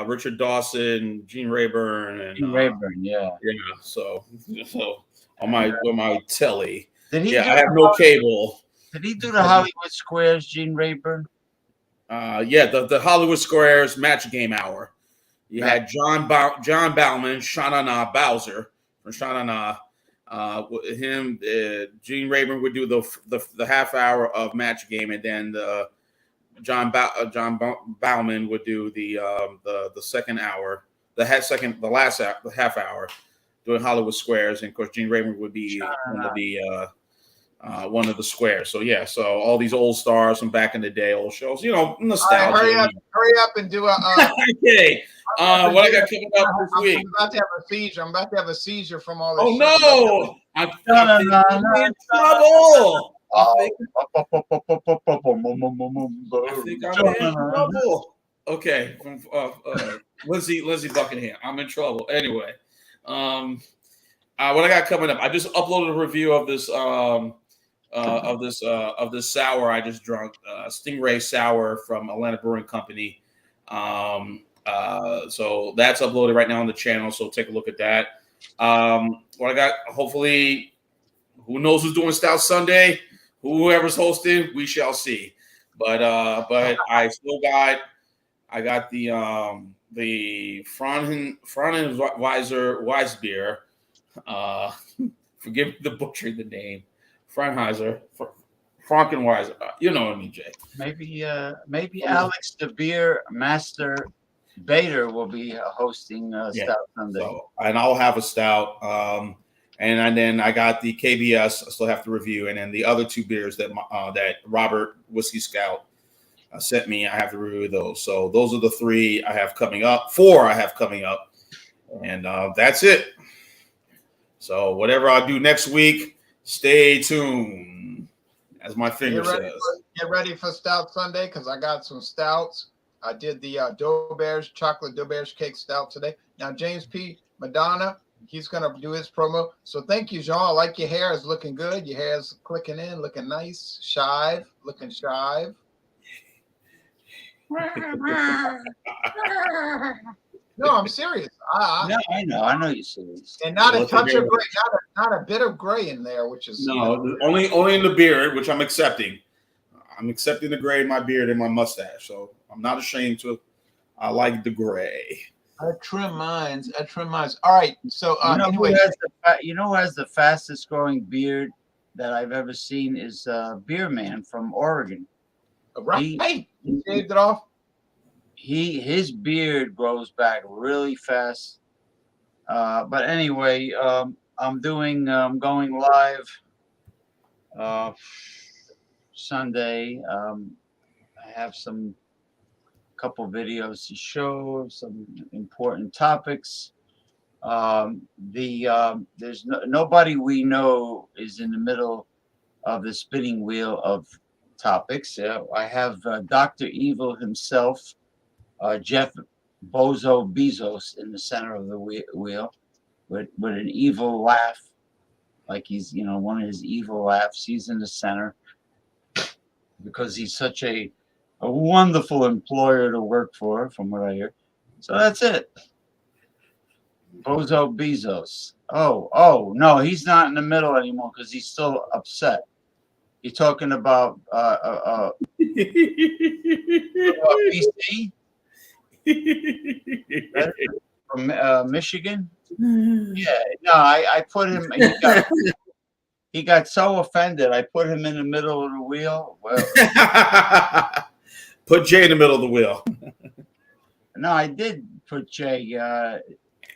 Richard Dawson, Gene Rayburn, and Gene Rayburn, yeah. So on my telly. I have no cable. Did he do the Hollywood Squares, Gene Rayburn? The Hollywood Squares Match Game Hour. You had John Bauman, Sha-Na-Na Bowser from Sha-Na-Na. Him, Gene Rayburn would do the half hour of Match Game, and then John Bauman would do the second hour, the half hour doing Hollywood Squares, and of course Gene Rayburn would be one of the squares. So so all these old stars from back in the day, old shows, nostalgia. Right, hurry up and do a. Okay. What I got coming up this week? I'm about to have a seizure. I'm about to have a seizure from all this. Oh no! I'm in trouble. I think I'm in trouble. Okay, Lindsay Buckingham. I'm in trouble. Anyway, what I got coming up? I just uploaded a review of this sour I just drunk, Stingray Sour from Atlanta Brewing Company. So that's uploaded right now on the channel. So take a look at that. What I got? Hopefully, who knows who's doing Stout Sunday? Whoever's hosting, we shall see. But I still got. I got the Fraunhofer Weissbier. Forgive the butchering the name. Frankenweiser. You know what I mean, Jay. Maybe Alex the Beer Master Bader will be hosting Stout Sunday. And I'll have a stout. And then I got the KBS. I still have to review, and then the other 2 beers that that Robert Whiskey Scout sent me. I have to review those. So those are the 3 I have coming up. 4 I have coming up, and that's it. So whatever I do next week, stay tuned. As my finger says. Get ready for Stout Sunday because I got some stouts. I did the Doe-Bears chocolate Doe-Bears cake stout today. Now James P. Madonna, he's gonna do his promo. So thank you, Jean. I like your hair is looking good. Your hair's clicking in, looking nice. Shive, looking shive. No, I'm serious. No, I know you're serious. And not a touch of gray, not a bit of gray in there, which is no, only in the beard, which I'm accepting. I'm accepting the gray in my beard and my mustache, so I'm not ashamed to. I like the gray. I trim mines. All right, so anyway, you know who has the fastest growing beard that I've ever seen is Beer Man from Oregon. Right, he shaved it off. His beard grows back really fast. But anyway, I'm going live Sunday. I have couple videos to show, some important topics. There's nobody we know is in the middle of the spinning wheel of topics. I have Dr. Evil himself, Jeff Bozo Bezos, in the center of the wheel with an evil laugh, like he's one of his evil laughs. He's in the center because he's such a wonderful employer to work for, from what I hear. So that's it. Bozo Bezos. Oh no, he's not in the middle anymore because he's still upset. You're talking about BC from Michigan. Yeah, no, I put him. He got so offended. I put him in the middle of the wheel. Well, put Jay in the middle of the wheel. No, I did put Jay.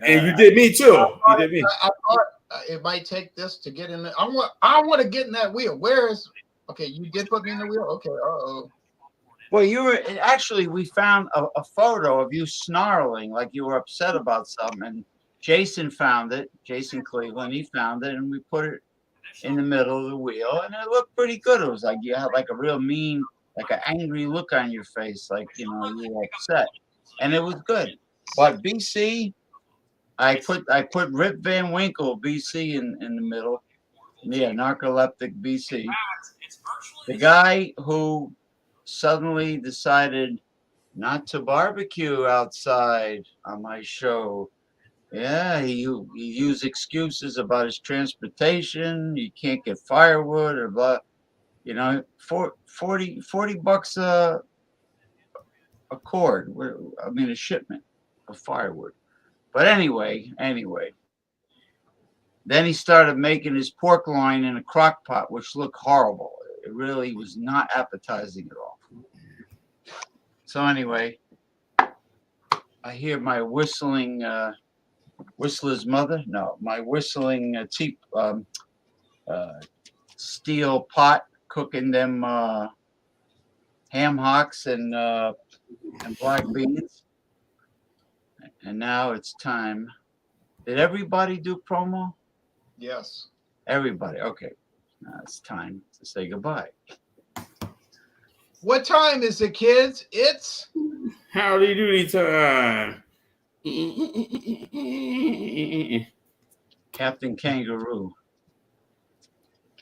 And you did me too. You did me. I thought it might take this to get in. I want to get in that wheel. Where is? Okay, you did put me in the wheel. Okay. Well, you were actually. We found a photo of you snarling, like you were upset about something, and Jason found it. Jason Cleveland, he found it, and we put it in the middle of the wheel, and it looked pretty good. It was like you had like a real mean, like an angry look on your face, like you were upset, and it was good. But BC, I put Rip Van Winkle BC in the middle. Yeah, narcoleptic BC. The guy who suddenly decided not to barbecue outside on my show. Yeah, he used excuses about his transportation. You can't get firewood or blah. 40 bucks a cord. I mean, a shipment of firewood. But anyway. Then he started making his pork loin in a crock pot, which looked horrible. It really was not appetizing at all. So anyway, I hear my whistling whistler's mother. No, my whistling steel pot cooking them ham hocks and black beans. And now it's time. Did everybody do promo? Yes. Everybody. Okay. Now it's time to say goodbye. What time is it, kids? It's howdy doody time. Captain Kangaroo.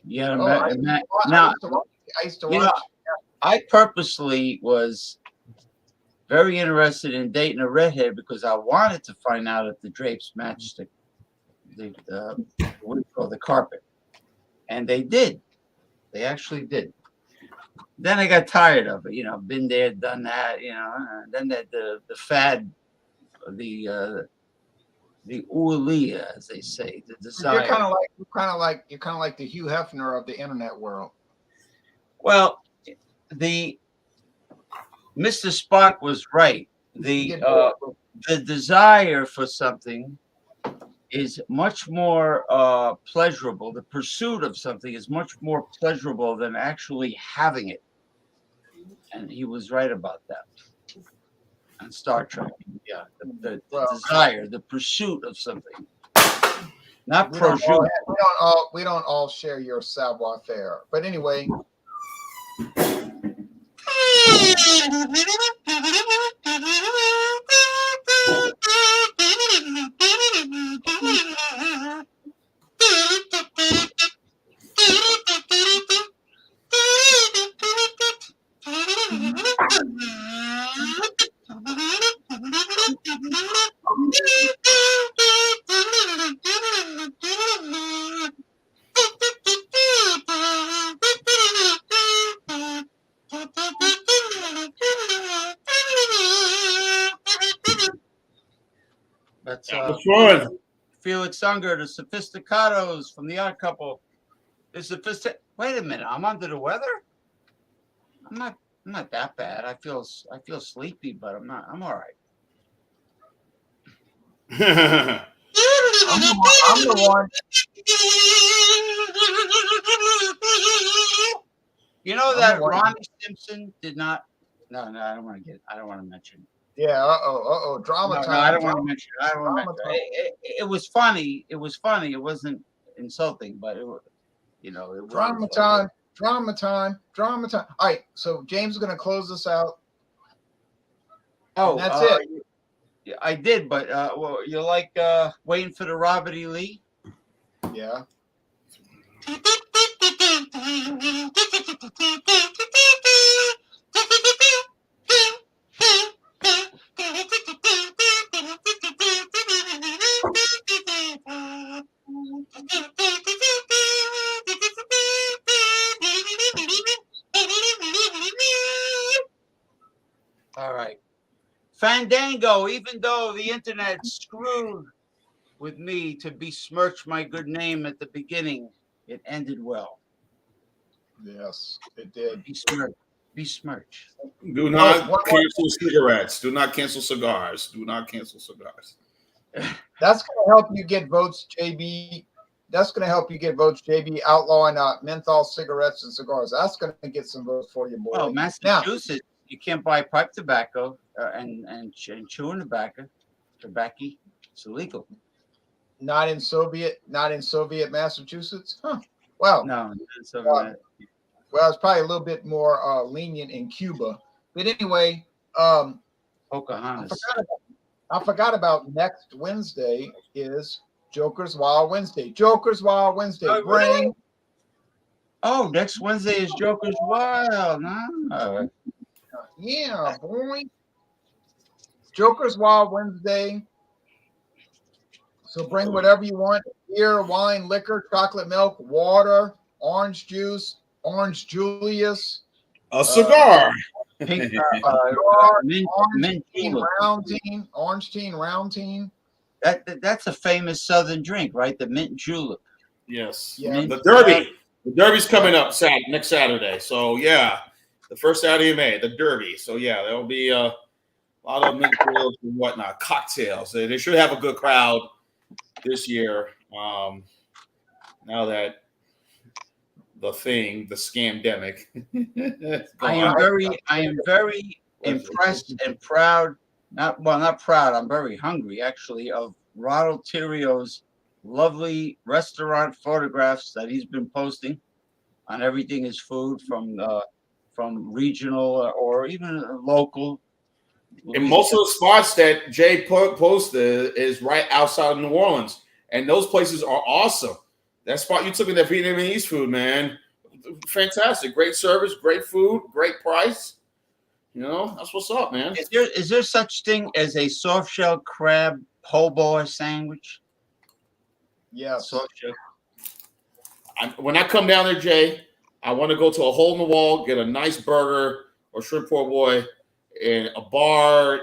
Yeah, I used to watch. I purposely was very interested in dating a redhead because I wanted to find out if the drapes matched the carpet, and they did. They actually did. Then I got tired of it. Been there, done that. Then the fad, the ulia, as they say, the desire. You're kind of like the Hugh Hefner of the internet world. Well, Mr. Spock was right. The desire for something is much more pleasurable. The pursuit of something is much more pleasurable than actually having it. And he was right about that. On Star Trek, yeah, the Well, desire, the pursuit of something, not we don't, prosciutto. we don't all share your savoir faire. But anyway, That's Which one? Felix Unger, the Sophisticados from the Odd Couple. Wait a minute, I'm under the weather. I'm not that bad. I feel sleepy, but I'm not. I'm all right. I'm the one. You know I'm that the one. Ronnie Simpson did not. No, I don't want to mention. Yeah. Drama No, time. I don't want to mention. I don't want to Drama mention. It was funny. It was funny. It wasn't insulting, but it was, it was Drama like, time. Drama time. Drama time. All right. So James is going to close this out. Oh, And that's it. Yeah, I did, but well, you like waiting for the Robert E. Lee? Yeah. All right. Fandango, even though the internet screwed with me to besmirch my good name at the beginning, it ended well. Yes, it did. Besmirch. Do not cancel cigarettes. Do not cancel cigars. Do not cancel cigars. That's going to help you get votes, JB. That's going to help you get votes, JB, outlawing menthol cigarettes and cigars. That's going to get some votes for you, boy. Well, Massachusetts, you can't buy pipe tobacco and chewing tobacco. It's illegal. Not in Soviet Massachusetts, huh? Well, No, well, it's probably a little bit more lenient in Cuba. But anyway, Pocahontas. I forgot about next Wednesday is Joker's Wild Wednesday. Joker's Wild Wednesday. Oh, really? Oh, next Wednesday is Joker's Wild. No. Yeah, boy. Joker's Wild Wednesday. So bring whatever you want: beer, wine, liquor, chocolate milk, water, orange juice, orange Julius, a cigar. Pink, orange teen, round teen. That's a famous Southern drink, right? The mint julep. Yes. Yeah. The Derby. The Derby's coming up next Saturday. So yeah, the first Saturday of May, the Derby. So yeah, there'll be a lot of mint juleps and whatnot, cocktails. They should have a good crowd this year. Now that the scamdemic. I am very impressed and proud. Not proud. I'm very hungry, actually, of Ronald Tirio's lovely restaurant photographs that he's been posting on Everything Is Food from regional or even local. And most of the spots that Jay posted is right outside of New Orleans, and those places are awesome. That spot you took in that Vietnamese food, man, fantastic. Great service, great food, great price. That's what's up, man. Is there such thing as a soft shell crab po' boy sandwich? Yeah. Soft shell. When I come down there, Jay, I want to go to a hole in the wall, get a nice burger or shrimp po' boy, and a bar.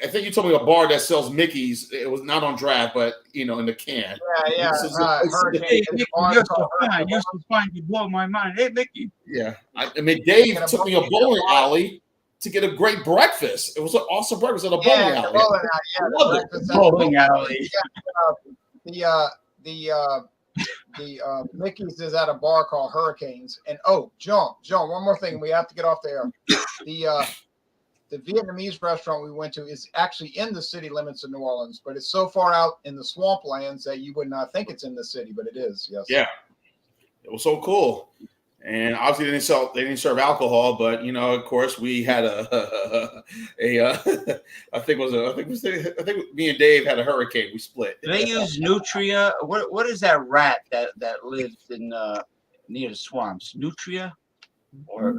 I think you told me a bar that sells Mickey's. It was not on draft, but in the can. Yeah. Hey, Mickey, you're so fine. You're so fine. You blow my mind. Hey, Mickey. Yeah. Dave took me a bowling alley to get a great breakfast. It was an awesome breakfast at a bowling Yeah, alley. bowling alley. Yeah, I love it. breakfast at Bowling alley. the Mickey's is at a bar called Hurricanes. And oh, John, one more thing. We have to get off the air. The Vietnamese restaurant we went to is actually in the city limits of New Orleans, but it's so far out in the swamplands that you would not think it's in the city, but it is. Yes. Yeah, it was so cool. And obviously they didn't serve alcohol, but of course we had I think me and Dave had a hurricane. We split. Do they use Nutria? What is that rat that lives in near the swamps? Nutria, or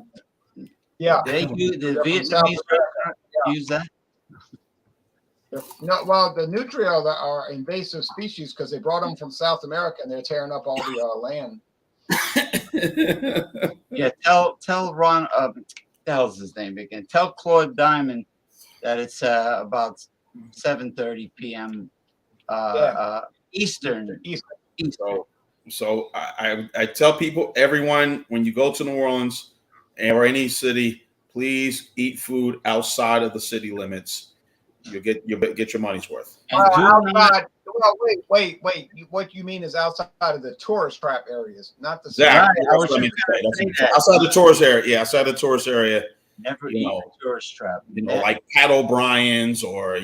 Yeah. they use the They're from Vietnamese South restaurant use that? No, well, the nutria are invasive species because they brought them from South America and they're tearing up all the land. Yeah, tell Ron. The hell's his name again? Tell Claude Diamond that it's about 7:30 p.m. Eastern. So I tell people, everyone, when you go to New Orleans or any city, please eat food outside of the city limits. You'll get your money's worth. Outside. Well, wait. What you mean is outside of the tourist trap areas, not the city. Exactly. Right, I was just gonna say that. Outside the tourist area. Yeah, outside the tourist area. Never eat a tourist trap. Like Pat O'Brien's or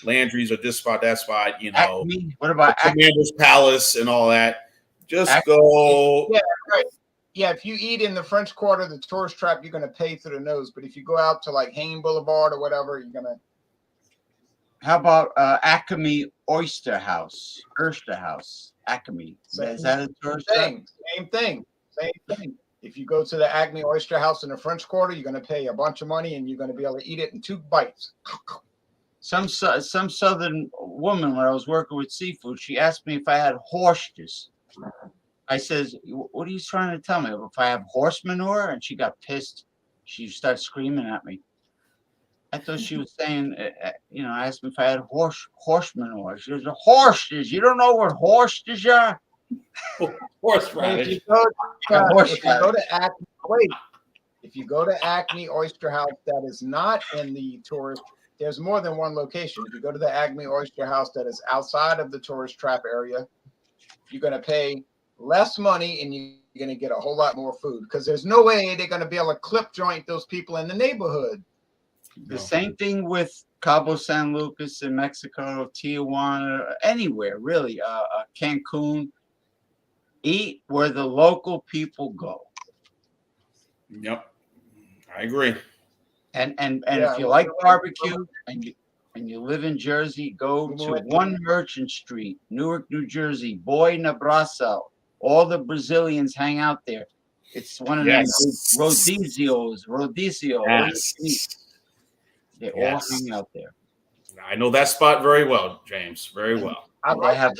Landry's or this spot, that spot. Acme? What about Commander's Palace and all that. Just Acme? go. Yeah, right. Yeah, if you eat in the French Quarter, the tourist trap, you're going to pay through the nose. But if you go out to like Hain Boulevard or whatever, you're going to. How about Acme Oyster House? Acme. Is that a tourist trap? Same thing. If you go to the Acme Oyster House in the French Quarter, you're going to pay a bunch of money and you're going to be able to eat it in 2 bites. Some southern woman, when I was working with seafood, she asked me if I had horses. I says, "What are you trying to tell me? If I have horse manure?" And she got pissed. She started screaming at me. I thought she was saying, asked me if I had horse manure. She was horses. You don't know what horses are? Horseradish. If you go to Acme Oyster House, that is not in the tourist. There's more than one location. If you go to the Acme Oyster House that is outside of the tourist trap area, you're going to pay less money and you're going to get a whole lot more food because there's no way they're going to be able to clip joint those people in the neighborhood. The same thing with Cabo San Lucas in Mexico, Tijuana, anywhere really, Cancun. Eat where the local people go. Yep, I agree. And if you like barbecue and you live in Jersey, go to One Merchant Street, Newark, New Jersey, Boy Nebraska. All the Brazilians hang out there. It's one of them Rodizio. Yes. They all hang out there. I know that spot very well, James. Very well. I'd like to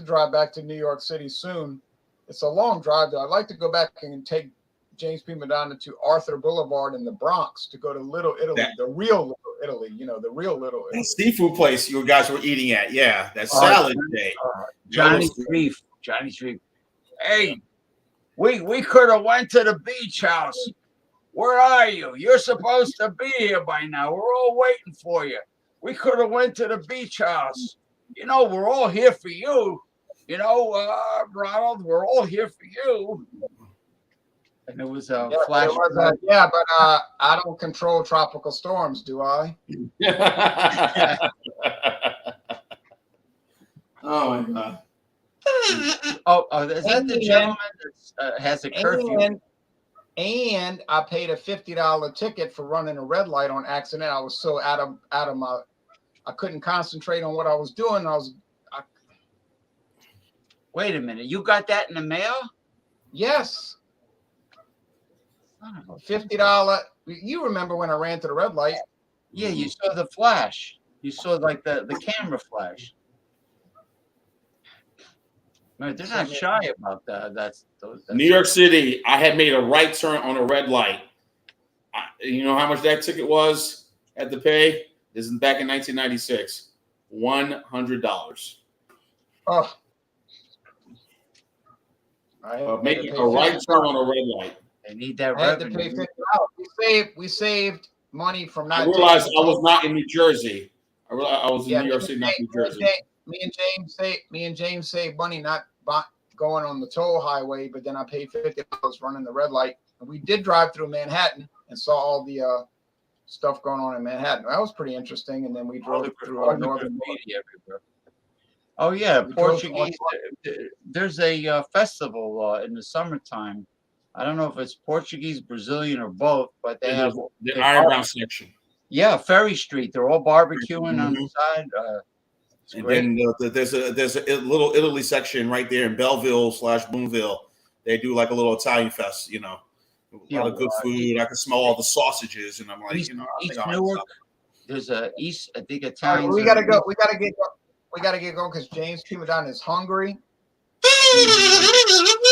drive back to New York City soon. It's a long drive though. I'd like to go back and take James P. Madonna to Arthur Boulevard in the Bronx to go to Little Italy, the real Little Italy, the real Little Italy. That seafood place you guys were eating at. Yeah, that salad day. Johnny's Reef. Hey, we could have went to the beach house. Where are you? You're supposed to be here by now. We're all waiting for you. We could have went to the beach house. We're all here for you. Ronald, we're all here for you. And it was a flash. But I don't control tropical storms, do I? Oh, my God. Oh, is that the gentleman that has a curfew? And I paid a $50 ticket for running a red light on accident. I was so out of my, I couldn't concentrate on what I was doing. Wait a minute, you got that in the mail? Yes. $50. You remember when I ran to the red light? Yeah, you saw the flash. You saw like the camera flash. Man, they're not shy about that. That's New York City. I had made a right turn on a red light. You know how much that ticket was at the pay? This is back in 1996. $100. Oh. Making a right turn on a red light. They need that I had to pay revenue. $50. We saved money from not. I realized taking I was toll. not in New Jersey. I realized I was in Yeah, New York City, not New Jersey. Me and James saved money not going on the toll highway, but then I paid $50 running the red light. And we did drive through Manhattan and saw all the stuff going on in Manhattan. That was pretty interesting. And then we drove through northern. Everywhere. Oh yeah, We drove Portuguese. There's a festival in the summertime. I don't know if it's Portuguese, Brazilian, or both, but they have the Ironbound section. Yeah, Ferry Street. They're all barbecuing on the side. And then there's a little Italy section right there in Belleville/Boonville. They do like a little Italian fest, you know, a lot of good food. I can smell all the sausages, and I'm like, East, you know, East Newark. There's a East. I think All Italian. right, we gotta go. We gotta get going because James Pimadon is hungry.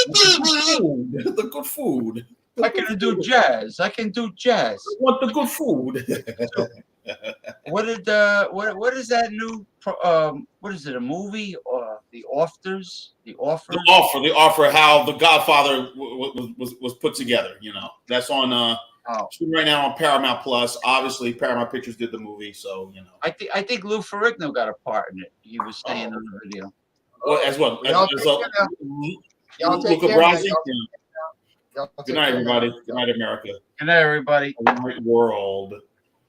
The good food. I can do jazz. I can do jazz. I want the good food. What is that new? What is it? A movie or The Offers? The Offer. The offer. How The Godfather was put together. You know, that's on shooting right now on Paramount Plus. Obviously, Paramount Pictures did the movie, so you know. I think Lou Ferrigno got a part in it. He was saying on the video. Well, as well. Y'all take Luca care, man. Brasi. Good night, everybody. Good night, America. Good night, everybody. Good night, world.